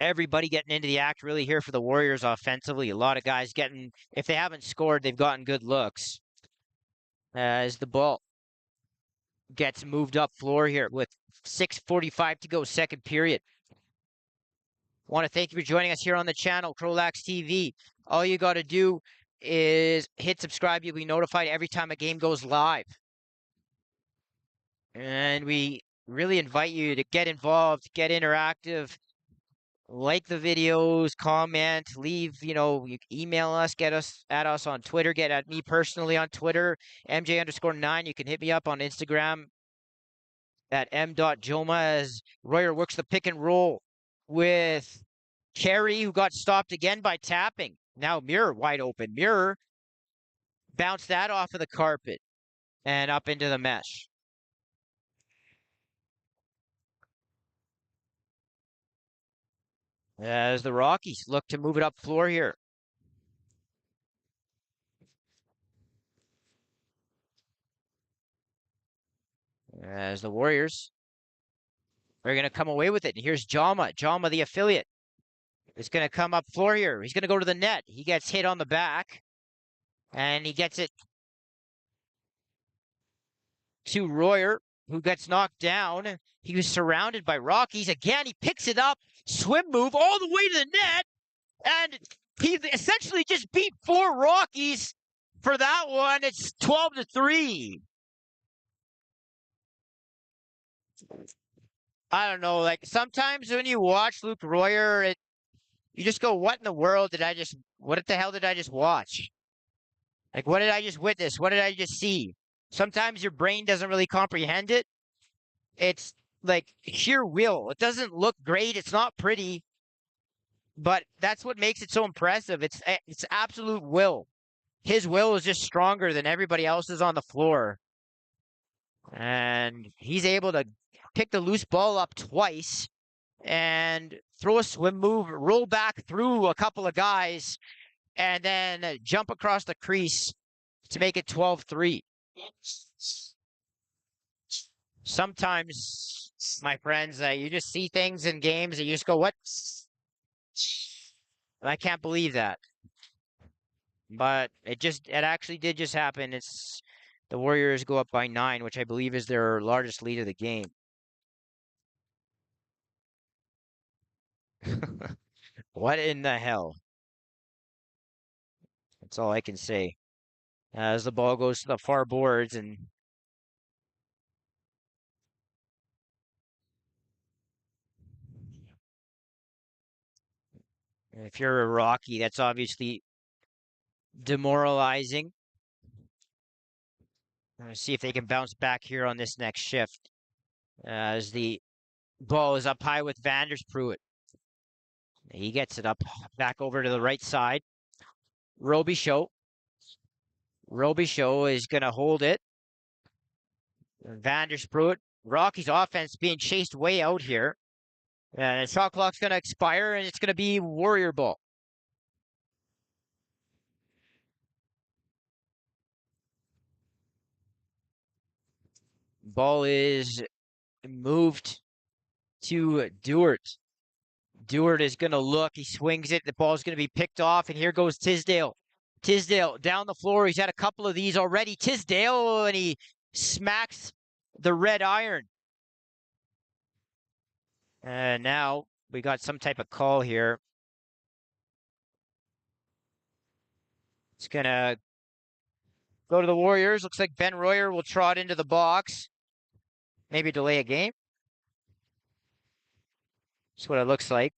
Everybody getting into the act really here for the Warriors offensively. A lot of guys getting, if they haven't scored, they've gotten good looks. As the ball gets moved up floor here with 6:45 to go, second period. Want to thank you for joining us here on the channel, CROW LAX TV. All you got to do is hit subscribe. You'll be notified every time a game goes live. And we really invite you to get involved, get interactive, like the videos, comment, leave, you email us, get us at us on Twitter, get at me personally on Twitter, MJ_9. You can hit me up on Instagram at m.joma as Royer works the pick and roll with Carey, who got stopped again by tapping. Now Muir wide open. Muir bounced that off of the carpet and up into the mesh. As the Rockies look to move it up floor here. As the Warriors are going to come away with it. And here's Jama. Jama, the affiliate, is going to come up floor here. He's going to go to the net. He gets hit on the back. And he gets it to Royer, who gets knocked down. He was surrounded by Rockies. Again, he picks it up. Swim move all the way to the net. And he essentially just beat 4 Rockies for that one. It's 12-3. I don't know. Like, sometimes when you watch Luke Royer, you just go, what in the world what the hell did I just watch? Like, what did I just witness? What did I just see? Sometimes your brain doesn't really comprehend it. It's like sheer will. It doesn't look great. It's not pretty. But that's what makes it so impressive. It's absolute will. His will is just stronger than everybody else's on the floor. And he's able to pick the loose ball up twice and throw a swim move, roll back through a couple of guys, and then jump across the crease to make it 12-3. Sometimes, my friends, you just see things in games and you just go, what? I can't believe that. But it actually did just happen. It's the Warriors go up by 9, which I believe is their largest lead of the game. What in the hell? That's all I can say. As the ball goes to the far boards, and if you're a Rocky, that's obviously demoralizing. See if they can bounce back here on this next shift. As the ball is up high with Vandersproot. He gets it up back over to the right side. Robichaud. Robichaud is going to hold it. Vandersproot. Rockies offense being chased way out here. And the shot clock's going to expire, and it's going to be Warrior ball. Ball is moved to Dewart. Dewart is going to look. He swings it. The ball's going to be picked off, and here goes Tisdale. Tisdale down the floor. He's had a couple of these already. Tisdale, and he smacks the red iron. And now we got some type of call here. It's going to go to the Warriors. Looks like Ben Royer will trot into the box. Maybe delay a game. That's what it looks like.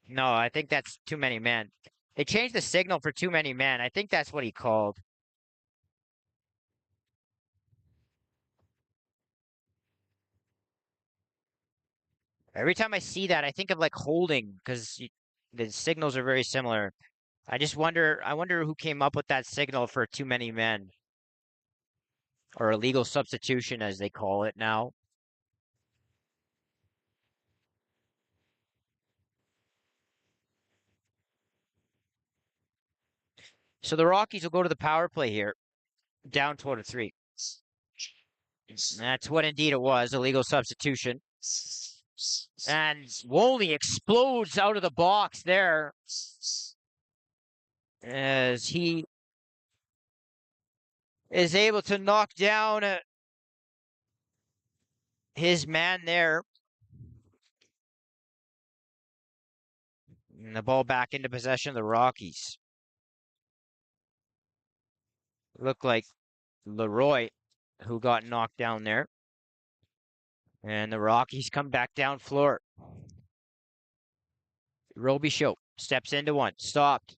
No, I think that's too many men. They changed the signal for too many men. I think that's what he called. Every time I see that, I think of like holding because the signals are very similar. I wonder who came up with that signal for too many men or illegal substitution as they call it now. So the Rockies will go to the power play here, down 12-3. That's what indeed it was, illegal substitution. And Wolney explodes out of the box there as he is able to knock down his man there. And the ball back into possession of the Rockies. Looked like Leroy who got knocked down there. And the Rockies come back down floor. Robichaud steps into one. Stopped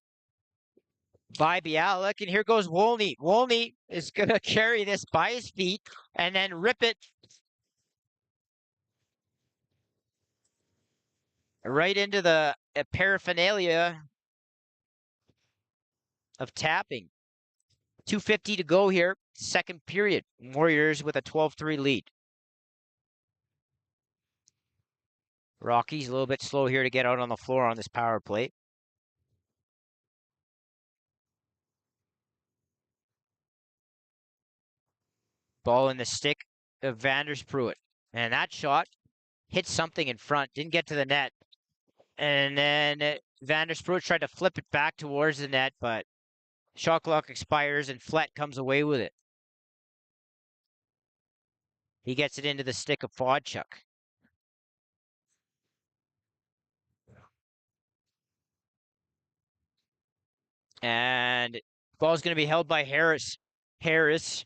by Bialik. And here goes Wolney. Wolney is going to carry this by his feet and then rip it right into the paraphernalia of tapping. 2:50 to go here. Second period. Warriors with a 12-3 lead. Rockies a little bit slow here to get out on the floor on this power play. Ball in the stick of Vandersproot. And that shot hit something in front. Didn't get to the net. And then Vandersproot tried to flip it back towards the net, but shot clock expires and Flett comes away with it. He gets it into the stick of Fodchuk. And ball's going to be held by Harris. Harris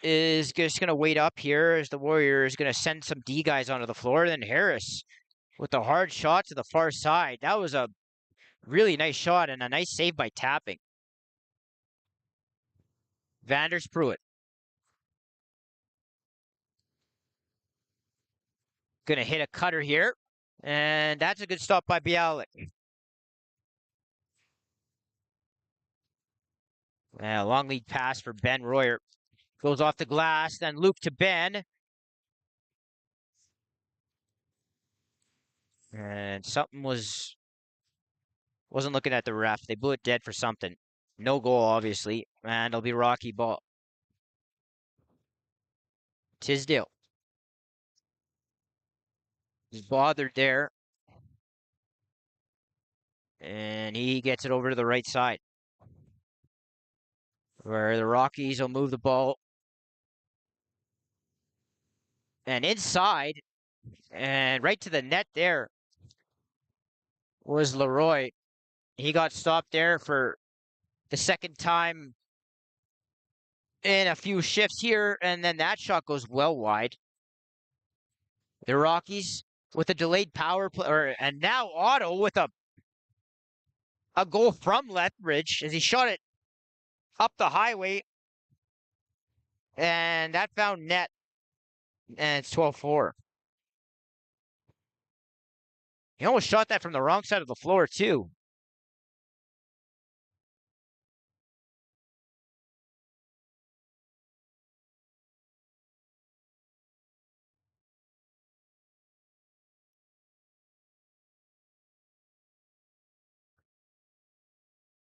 is just going to wait up here as the Warrior is going to send some D guys onto the floor. Then Harris with the hard shot to the far side. That was a really nice shot and a nice save by tapping. Vandersproot. Going to hit a cutter here. And that's a good stop by Bialik. Long lead pass for Ben Royer. Goes off the glass, then Luke to Ben. And something wasn't looking at the ref. They blew it dead for something. No goal, obviously. And it'll be Rocky ball. Tisdale. He's bothered there. And he gets it over to the right side, where the Rockies will move the ball. And inside, and right to the net there was Leroy. He got stopped there for the second time in a few shifts here, and then that shot goes well wide. The Rockies with a delayed power play, and now Otto with a goal from Lethbridge as he shot it up the highway, and that found net, and it's 12-4. He almost shot that from the wrong side of the floor, too.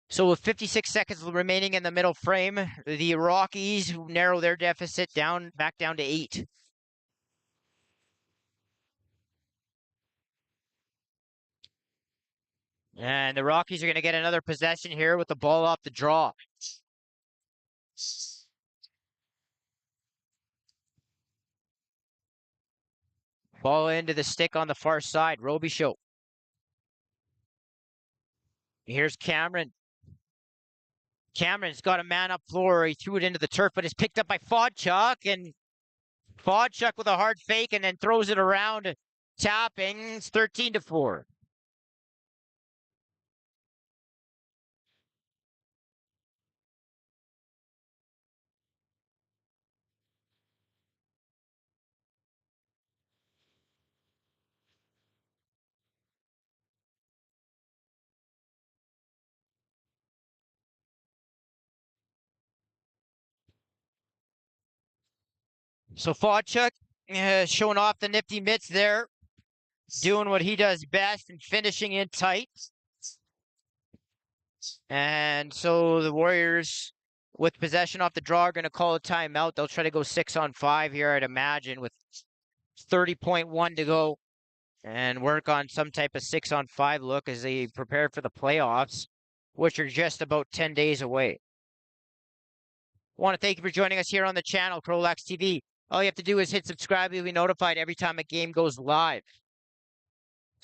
So with 56 seconds remaining in the middle frame, the Rockies narrow their deficit back down to 8. And the Rockies are going to get another possession here with the ball off the draw. Ball into the stick on the far side. Roby Show. Here's Cameron. Cameron's got a man up floor. He threw it into the turf, but it's picked up by Fodchuk. And Fodchuk with a hard fake and then throws it around. Tapping. It's 13-4. So Fodchuk showing off the nifty mitts there, doing what he does best and finishing in tight. And so the Warriors, with possession off the draw, are going to call a timeout. They'll try to go 6-on-5 here, I'd imagine, with 30.1 to go, and work on some type of 6-on-5 look as they prepare for the playoffs, which are just about 10 days away. I want to thank you for joining us here on the channel, CROW LAX TV. All you have to do is hit subscribe. You'll be notified every time a game goes live.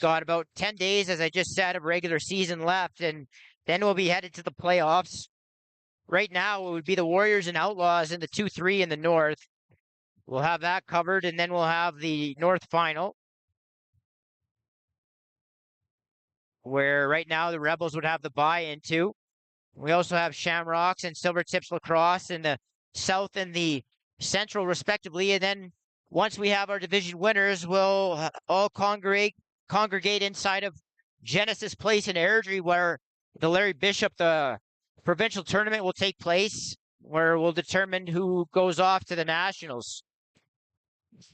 Got about 10 days, as I just said, of regular season left, and then we'll be headed to the playoffs. Right now, it would be the Warriors and Outlaws in the 2-3 in the North. We'll have that covered, and then we'll have the North Final, where right now the Rebels would have the bye into. We also have Shamrocks and Silvertips Lacrosse in the South and the Central, respectively. And then once we have our division winners, we'll all congregate inside of Genesis Place in Airdrie, where the Larry Bishop, the provincial tournament, will take place, where we'll determine who goes off to the Nationals,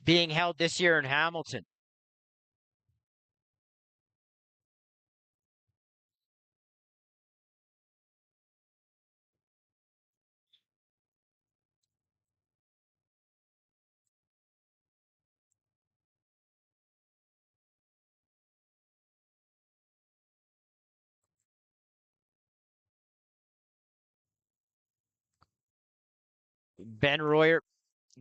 being held this year in Hamilton. Ben Royer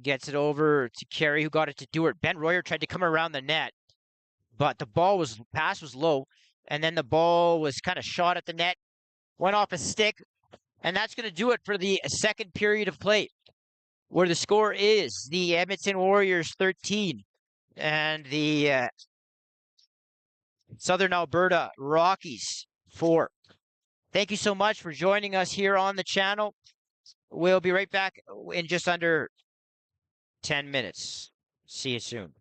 gets it over to Carey, who got it to Dewart. Ben Royer tried to come around the net, but the pass was low, and then the ball was kind of shot at the net, went off a stick, and that's going to do it for the second period of play, where the score is the Edmonton Warriors 13 and the Southern Alberta Rockies 4. Thank you so much for joining us here on the channel. We'll be right back in just under 10 minutes. See you soon.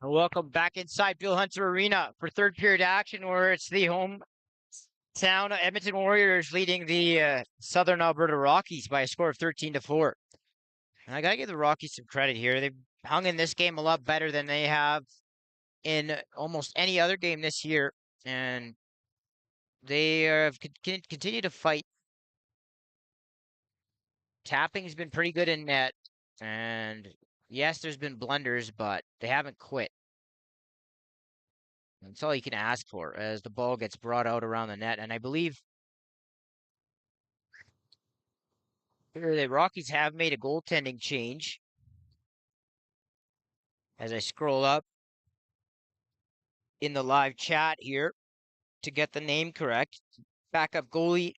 And welcome back inside Bill Hunter Arena for third period action, where it's the hometown Edmonton Warriors leading the Southern Alberta Rockies by a score of 13-4. And I gotta give the Rockies some credit here. They've hung in this game a lot better than they have in almost any other game this year, and they have continued to fight. Tapping's been pretty good in net, and yes, there's been blunders, but they haven't quit. That's all you can ask for as the ball gets brought out around the net. And I believe here the Rockies have made a goaltending change. As I scroll up in the live chat here to get the name correct. Backup goalie,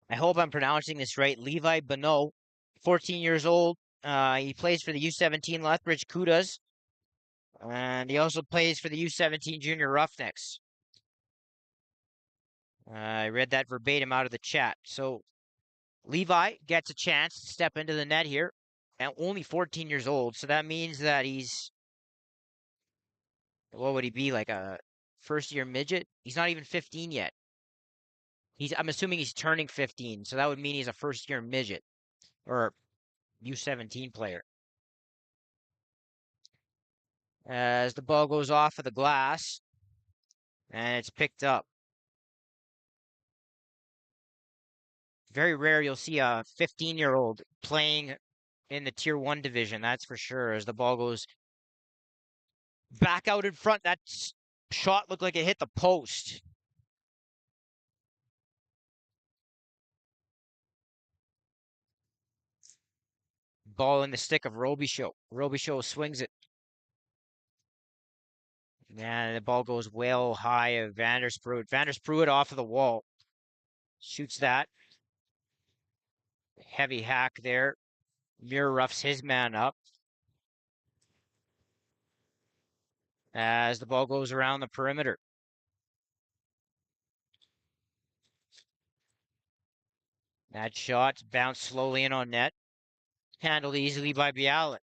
I hope I'm pronouncing this right, Levi Bonneau, 14 years old. He plays for the U17 Lethbridge Cudas, and he also plays for the U17 Junior Roughnecks. I read that verbatim out of the chat. So Levi gets a chance to step into the net here, and only 14 years old. So that means that he's, what would he be, like a first-year midget? He's not even 15 yet. I'm assuming he's turning 15, so that would mean he's a first-year midget or U17 player. As the ball goes off of the glass, and it's picked up. Very rare you'll see a 15-year-old playing in the Tier 1 division, that's for sure. As the ball goes back out in front, that shot looked like it hit the post. Ball in the stick of Robichaud. Robichaud swings it. And the ball goes well high of Vandersproot. Vandersproot off of the wall. Shoots that. Heavy hack there. Muir roughs his man up. As the ball goes around the perimeter. That shot bounced slowly in on net. Handled easily by Bialik.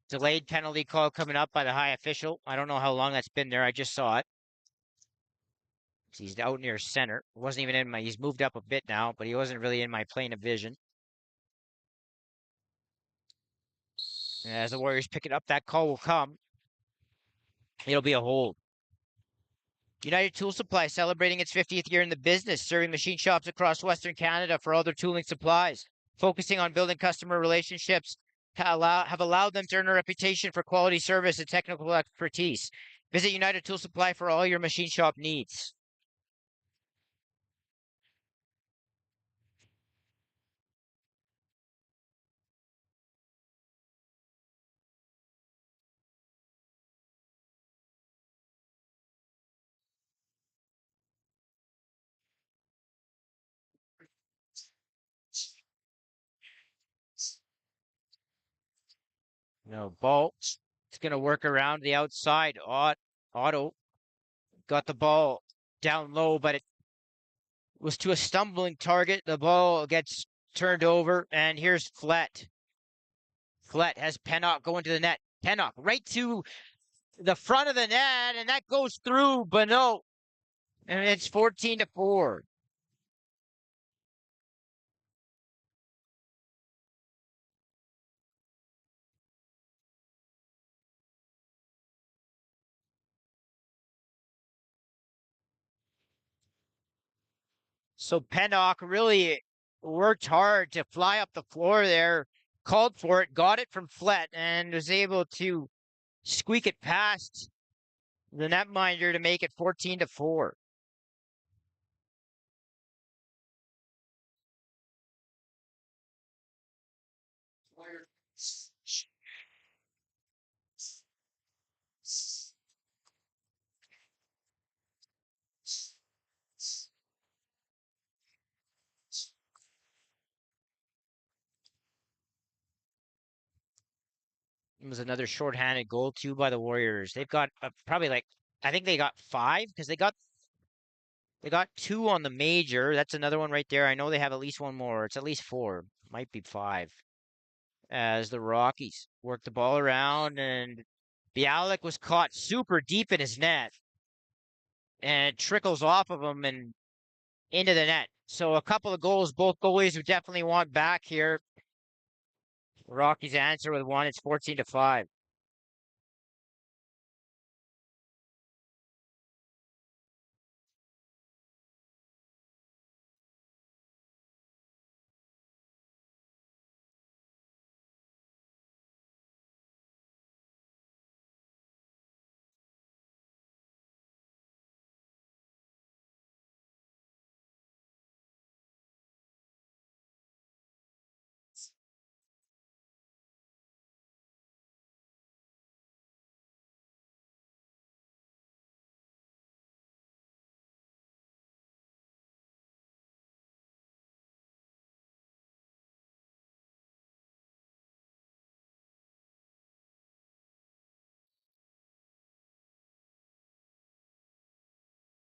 Delayed penalty call coming up by the high official. I don't know how long that's been there. I just saw it. He's out near center. Wasn't even in my, he's moved up a bit now, but he wasn't really in my plane of vision. As the Warriors pick it up, that call will come. It'll be a hold. United Tool Supply celebrating its 50th year in the business, serving machine shops across Western Canada for all their tooling supplies, focusing on building customer relationships have allowed them to earn a reputation for quality service and technical expertise. Visit United Tool Supply for all your machine shop needs. No, ball. It's going to work around the outside. Otto got the ball down low, but it was to a stumbling target. The ball gets turned over, and here's Flett. Flett has Pennock going to the net. Pennock right to the front of the net, and that goes through Bonneau. And it's 14-4. So Pennock really worked hard to fly up the floor there, called for it, got it from Flett, and was able to squeak it past the netminder to make it 14-4. It was another shorthanded goal too by the Warriors. They've got probably like, I think they got 5 because they got 2 on the major. That's another one right there. I know they have at least one more. It's at least 4. Might be 5. As the Rockies work the ball around and Bialik was caught super deep in his net, and it trickles off of him and into the net. So a couple of goals both goalies would definitely want back here. Rockies answer with one. It's 14-5.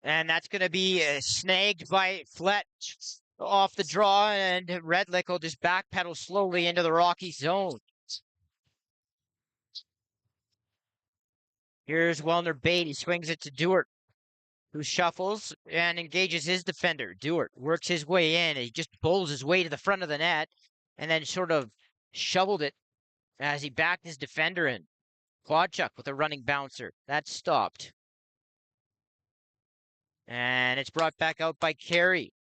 And that's going to be snagged by Fletch off the draw, and Redlick will just backpedal slowly into the Rocky zone. Here's Wellner Bate. He swings it to Dewart, who shuffles and engages his defender. Dewart works his way in. He just bowls his way to the front of the net and then sort of shoveled it as he backed his defender in. Quadchuk with a running bouncer. That's stopped. And it's brought back out by Carey.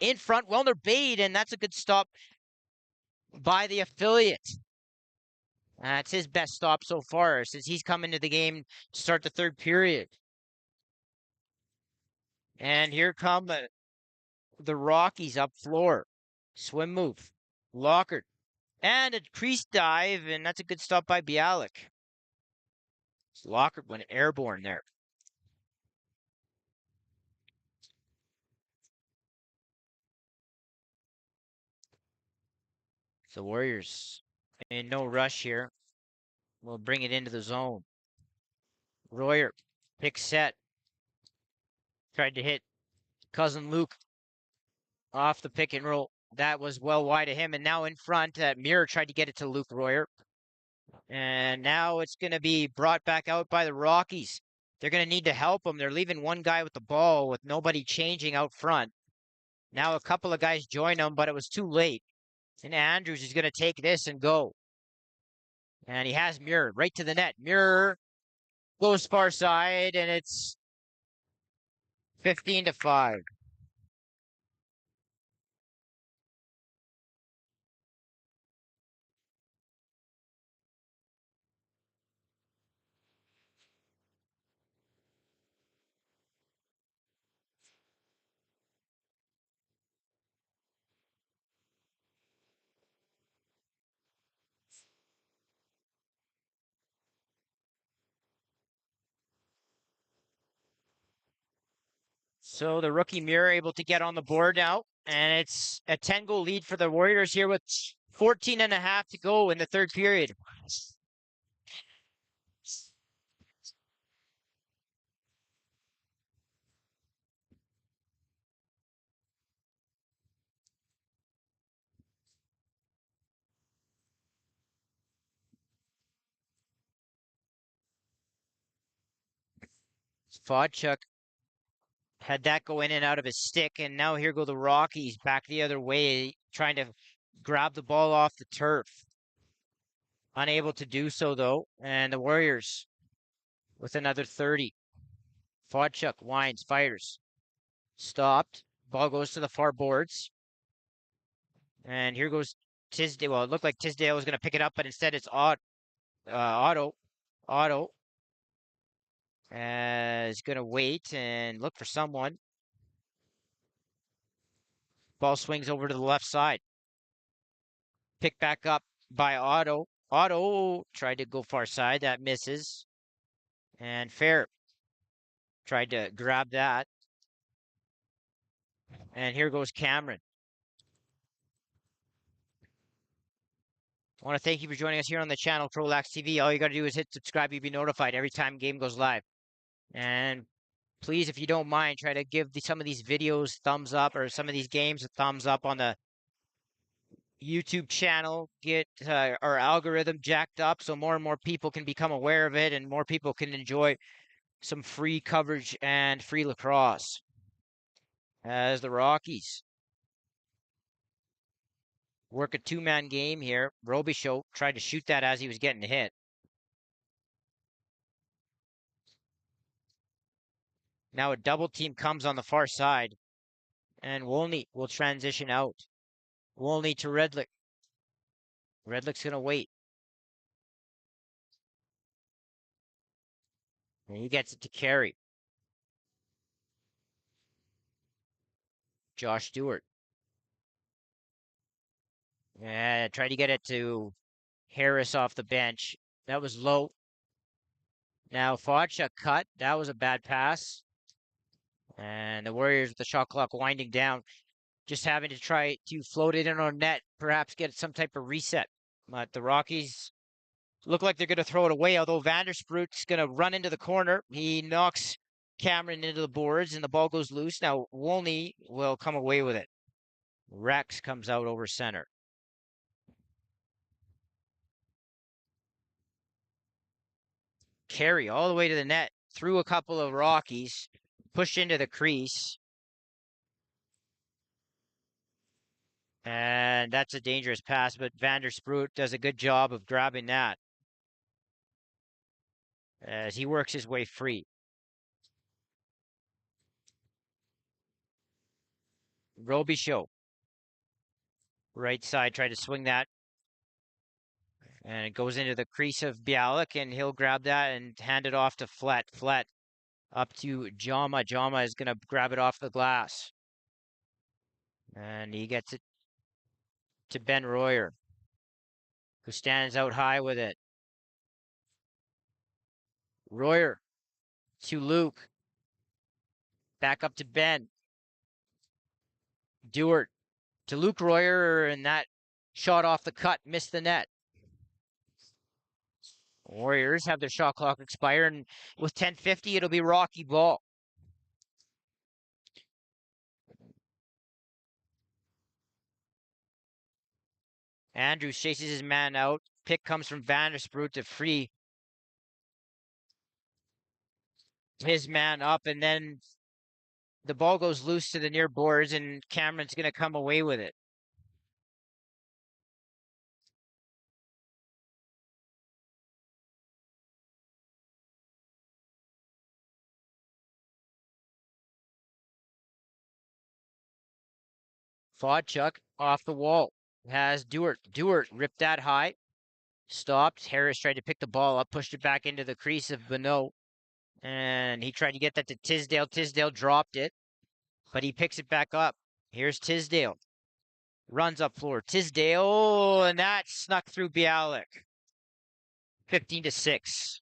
In front, Wellner Bade, and that's a good stop by the affiliate. That's his best stop so far since he's come into the game to start the third period. And here come the Rockies up floor. Swim move. Lockard. And a crease dive, and that's a good stop by Bialik. Lockard went airborne there. The Warriors in no rush here. We'll bring it into the zone. Royer, pick set. Tried to hit cousin Luke off the pick and roll. That was well wide of him. And now in front, Muir tried to get it to Luke Royer. And now it's going to be brought back out by the Rockies. They're going to need to help them. They're leaving one guy with the ball with nobody changing out front. Now a couple of guys join them, but it was too late. And Andrews is going to take this and go. And he has Muir right to the net. Muir goes far side, and it's 15-5. So the rookie Muir able to get on the board now, and it's a 10-goal lead for the Warriors here with 14.5 to go in the third period. Vodchuk had that go in and out of his stick, and now here go the Rockies back the other way, trying to grab the ball off the turf. Unable to do so, though, and the Warriors with another 30. Vodchuk winds, fires. Stopped. Ball goes to the far boards. And here goes Tisdale. Well, it looked like Tisdale was going to pick it up, but instead it's Otto. Otto is going to wait and look for someone. Ball swings over to the left side. Picked back up by Otto. Otto tried to go far side. That misses. And Fair tried to grab that. And here goes Cameron. I want to thank you for joining us here on the channel, CROW LAX TV. All you got to do is hit subscribe. You'll be notified every time game goes live. And please, if you don't mind, try to give some of these videos thumbs up, or some of these games a thumbs up on the YouTube channel, get our algorithm jacked up so more and more people can become aware of it and more people can enjoy some free coverage and free lacrosse. As the Rockies work a two-man game here, Robichaud tried to shoot that as he was getting hit. Now a double team comes on the far side, and Wolny will transition out. Wolny to Redlick. Redlick's going to wait. And he gets it to Carey. Josh Stewart. Yeah, tried to get it to Harris off the bench. That was low. Now Fodchuk cut. That was a bad pass. And the Warriors with the shot clock winding down. Just having to try to float it in on net. Perhaps get some type of reset. But the Rockies look like they're going to throw it away, although Vandersproot's going to run into the corner. He knocks Cameron into the boards, and the ball goes loose. Now, Wolny will come away with it. Rex comes out over center. Carry all the way to the net, through a couple of Rockies, pushed into the crease. And that's a dangerous pass, but Vandersproot does a good job of grabbing that as he works his way free. Robichaud. Right side, tried to swing that. And it goes into the crease of Bialik, and he'll grab that and hand it off to Flett. Flett up to Jama. Jama is going to grab it off the glass. And he gets it to Ben Royer, who stands out high with it. Royer to Luke. Back up to Ben. Dewart to Luke Royer, and that shot off the cut, missed the net. Warriors have their shot clock expire, and with 10:50, it'll be Rocky ball. Andrews chases his man out. Pick comes from Vandersproot to free his man up, and then the ball goes loose to the near boards, and Cameron's going to come away with it. Fodchuk off the wall has Dewart. Dewart ripped that high, stopped. Harris tried to pick the ball up, pushed it back into the crease of Bonneau, and he tried to get that to Tisdale. Tisdale dropped it, but he picks it back up. Here's Tisdale. Runs up floor. Tisdale, and that snuck through Bialik. 15-6.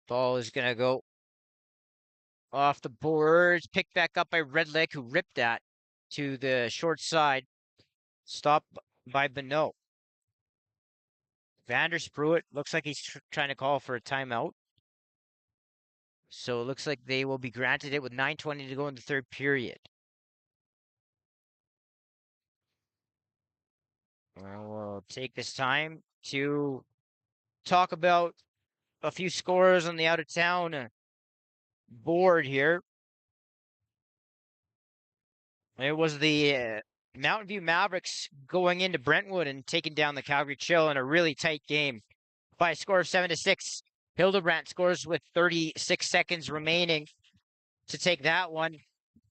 Ball is going to go off the boards. Picked back up by Redlick, who ripped that to the short side. Stopped by Bonneau. Vandersproot looks like he's trying to call for a timeout. So it looks like they will be granted it with 9:20 to go in the third period. We'll take this time to talk about a few scores on the out of town board here. It was the Mountain View Mavericks going into Brentwood and taking down the Calgary Chill in a really tight game. by a score of 7-6. Hildebrandt scores with 36 seconds remaining to take that one.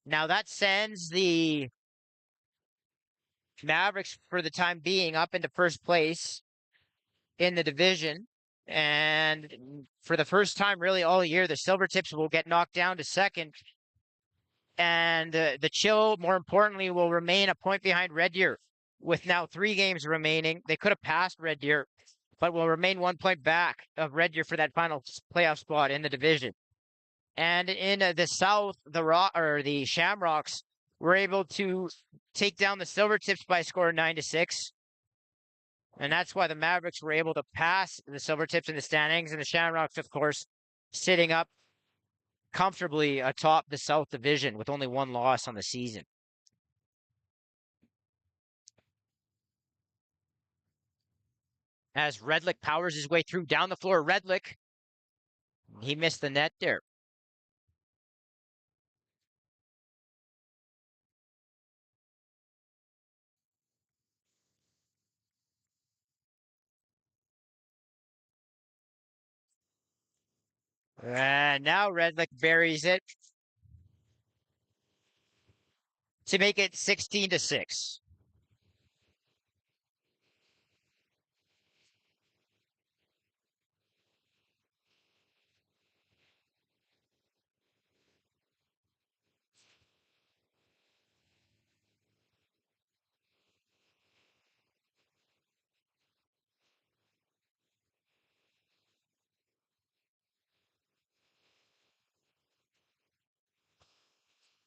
Now that sends the Mavericks for the time being up into first place in the division. And for the first time really all year, the Silvertips will get knocked down to second. And the Chill, more importantly, will remain a point behind Red Deer with now 3 games remaining. They could have passed Red Deer, but will remain 1 point back of Red Deer for that final playoff spot in the division. And in the South, the Shamrocks were able to take down the Silvertips by a score of 9-6. And that's why the Mavericks were able to pass the Silvertips in the standings. And the Shamrocks, of course, sitting up comfortably atop the South Division with only 1 loss on the season. As Redlick powers his way through down the floor, Redlick, he missed the net there. And now Redlick buries it to make it 16-6.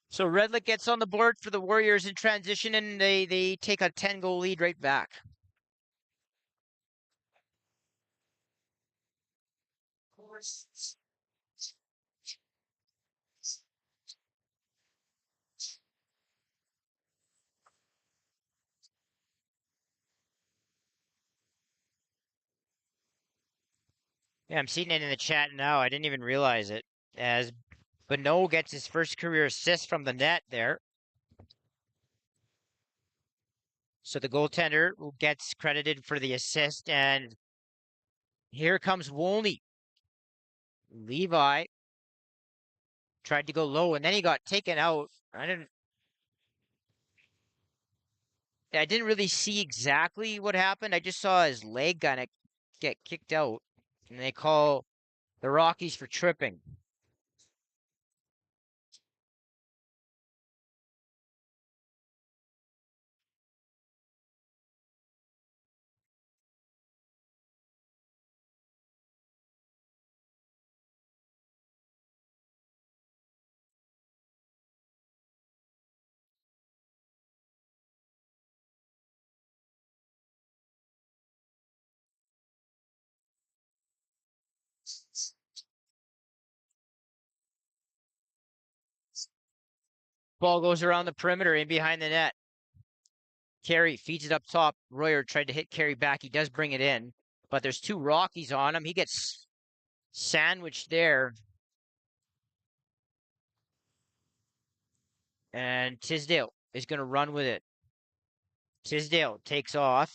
So Redlick gets on the board for the Warriors in transition, and they take a 10-goal lead right back. Yeah, I'm seeing it in the chat now. I didn't even realize it. As Bonneau gets his first career assist from the net there. So the goaltender gets credited for the assist, and here comes Wolney. Levi tried to go low, and then he got taken out. I didn't really see exactly what happened. I just saw his leg kind of get kicked out, and they call the Rockies for tripping. Ball goes around the perimeter in behind the net. Carey feeds it up top. Royer tried to hit Carey back. He does bring it in, but there's 2 Rockies on him. He gets sandwiched there. And Tisdale is going to run with it. Tisdale takes off.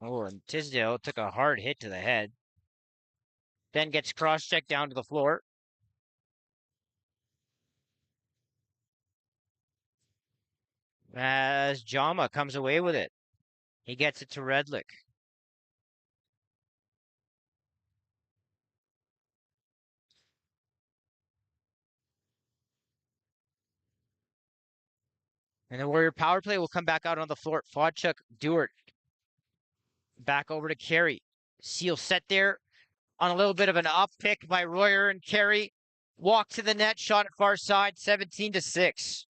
Oh, and Tisdale took a hard hit to the head. Then gets cross-checked down to the floor. As Jama comes away with it. He gets it to Redlick. And the Warrior power play will come back out on the floor. Fodchuk, Dewart. Back over to Carey. Seal set there on a little bit of an up pick by Royer, and Carey walk to the net, shot at far side, 17-6.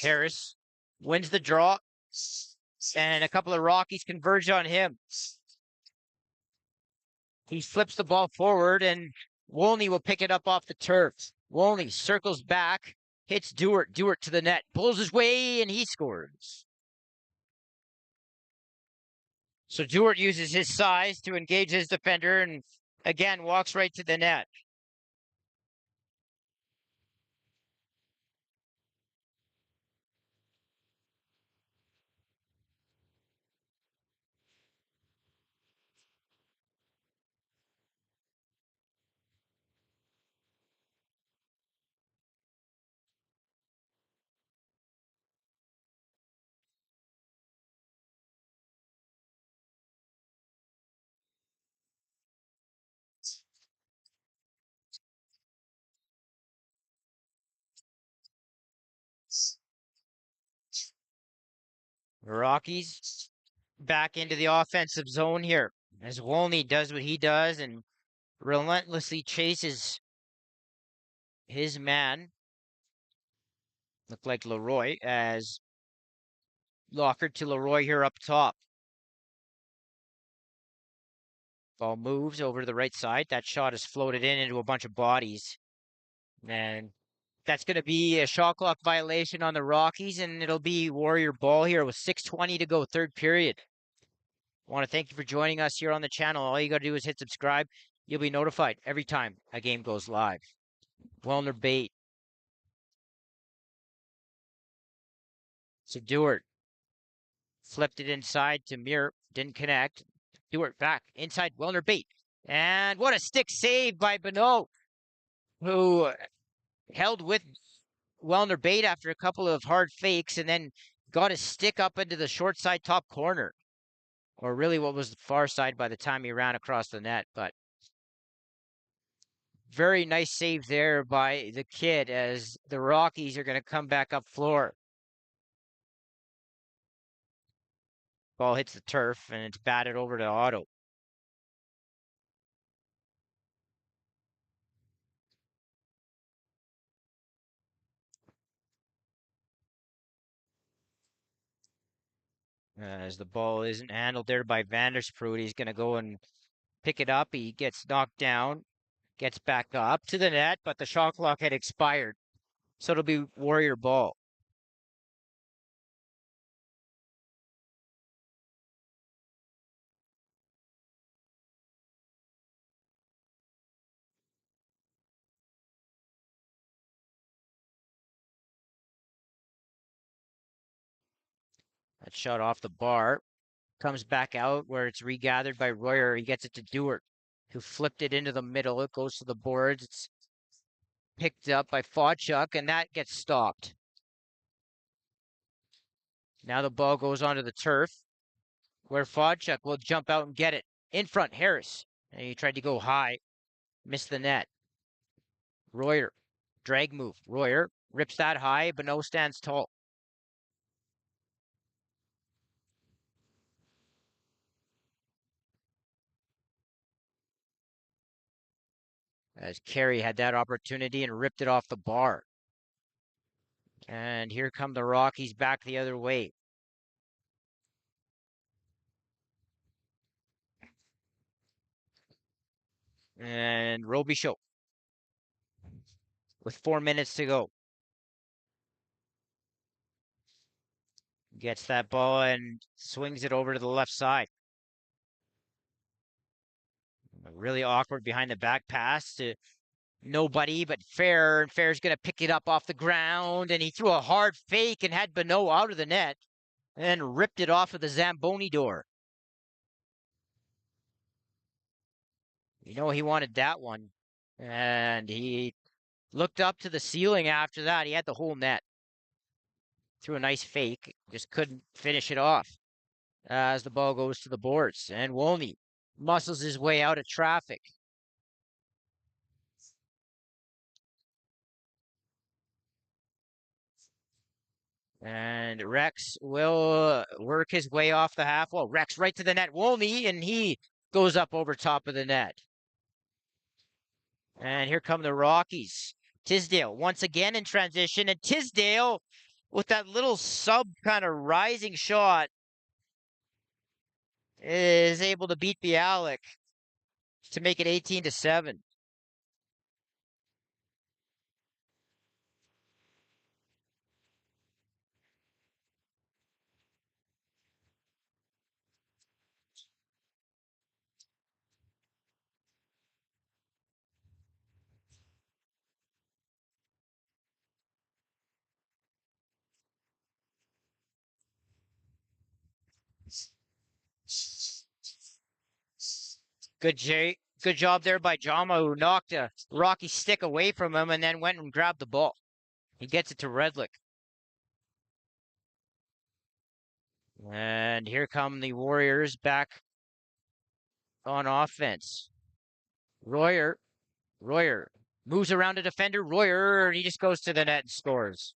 Harris wins the draw, and a couple of Rockies converge on him. He flips the ball forward, and Wolney will pick it up off the turf. Wolney circles back, hits Dewart. Dewart to the net, pulls his way, and he scores. So Dewart uses his size to engage his defender and again walks right to the net. Rockies back into the offensive zone here as Wolney does what he does and relentlessly chases his man. Look like Leroy as Lockard to Leroy here up top. Ball moves over to the right side. That shot is floated in into a bunch of bodies. And that's going to be a shot clock violation on the Rockies, and it'll be Warrior ball here with 6:20 to go, third period. I want to thank you for joining us here on the channel. All you got to do is hit subscribe. You'll be notified every time a game goes live. Wellner bait. So Dewart flipped it inside to Muir. Didn't connect. Dewart back inside. Wellner bait. And what a stick save by Bonneau, who held with Wellner bait after a couple of hard fakes and then got his stick up into the short side top corner. Or really what was the far side by the time he ran across the net. But very nice save there by the kid as the Rockies are going to come back up floor. Ball hits the turf and it's batted over to Otto. As the ball isn't handled there by Vandersproot, he's going to go and pick it up. He gets knocked down, gets back up to the net, but the shot clock had expired. So it'll be Warrior ball. That shot off the bar. Comes back out where it's regathered by Royer. He gets it to Dewart, who flipped it into the middle. It goes to the boards. It's picked up by Fodchuk, and that gets stopped. Now the ball goes onto the turf, where Fodchuk will jump out and get it. In front, Harris. And he tried to go high. Missed the net. Royer. Drag move. Royer rips that high, but no stands tall. As Carey had that opportunity and ripped it off the bar. And here come the Rockies back the other way. And Robichaud with 4 minutes to go. Gets that ball and swings it over to the left side. A really awkward behind the back pass to nobody but Fair, and Fair's going to pick it up off the ground, and he threw a hard fake and had Bonneau out of the net and ripped it off of the Zamboni door. You know, he wanted that one, and he looked up to the ceiling after that. He had the whole net. Threw a nice fake, just couldn't finish it off as the ball goes to the boards. And Wolney muscles his way out of traffic. And Rex will work his way off the half wall. Rex right to the net. Wolney, and he goes up over top of the net. And here come the Rockies. Tisdale once again in transition, and Tisdale with that little sub kind of rising shot, is able to beat Bialik to make it 18-7. Good job there by Jama, who knocked a Rocky stick away from him and then went and grabbed the ball. He gets it to Redlick. And here come the Warriors back on offense. Royer moves around a defender. Royer, and he just goes to the net and scores.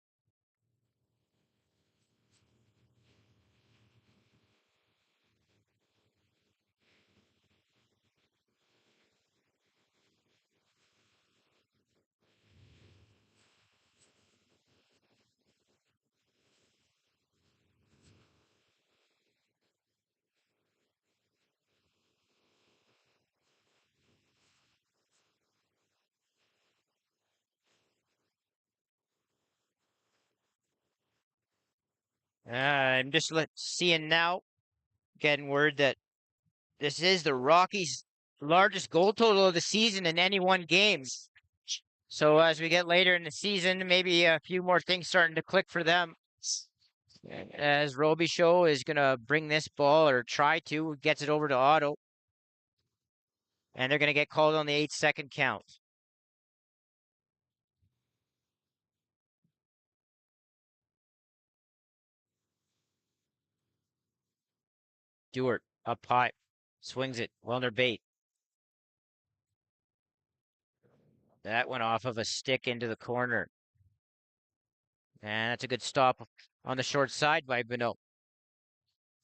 I'm just seeing now, getting word that this is the Rockies' largest goal total of the season in any one game. So as we get later in the season, maybe a few more things starting to click for them. As Robichaud is going to bring this ball, or try to, gets it over to Otto. And they're going to get called on the 8-second count. Stewart up high, swings it. Wellner bait. That went off of a stick into the corner. And that's a good stop on the short side by Bonneau.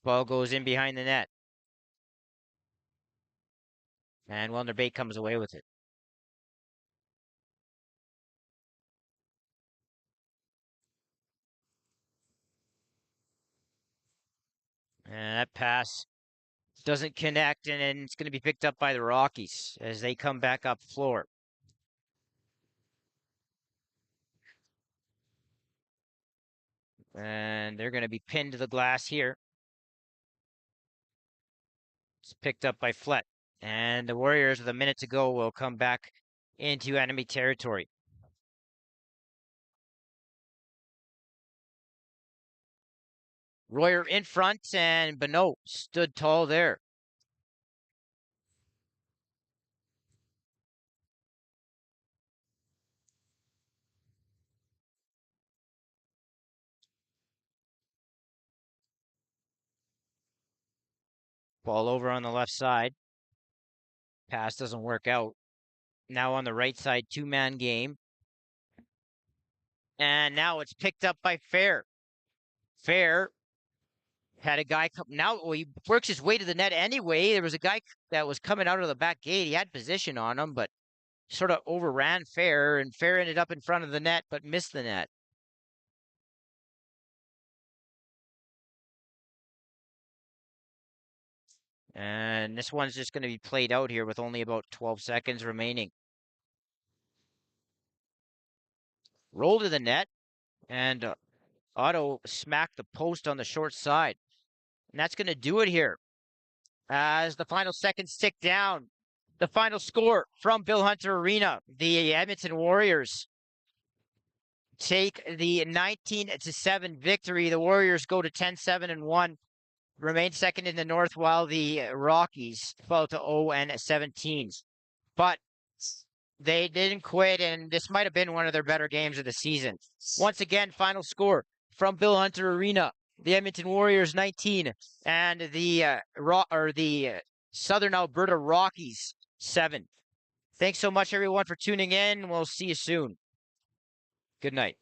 Ball goes in behind the net. And Wellner bait comes away with it. And that pass doesn't connect, and it's going to be picked up by the Rockies as they come back up floor. And they're going to be pinned to the glass here. It's picked up by Flett. And the Warriors, with a minute to go, will come back into enemy territory. Royer in front, and Bonneau stood tall there. Ball over on the left side. Pass doesn't work out. Now on the right side, two-man game. And now it's picked up by Fair. Fair had a guy come. Now he works his way to the net anyway. There was a guy that was coming out of the back gate. He had position on him, but sort of overran Fair, and Fair ended up in front of the net, but missed the net. And this one's just going to be played out here with only about 12 seconds remaining. Roll to the net, and Otto smacked the post on the short side. And that's going to do it here. As the final seconds tick down, the final score from Bill Hunter Arena, the Edmonton Warriors take the 19-7 victory. The Warriors go to 10-7-1. Remain second in the North, while the Rockies fall to 0-17. But they didn't quit, and this might have been one of their better games of the season. Once again, final score from Bill Hunter Arena: the Edmonton Warriors 19 and the Southern Alberta Rockies 7. Thanks so much, everyone, for tuning in. We'll see you soon. Good night.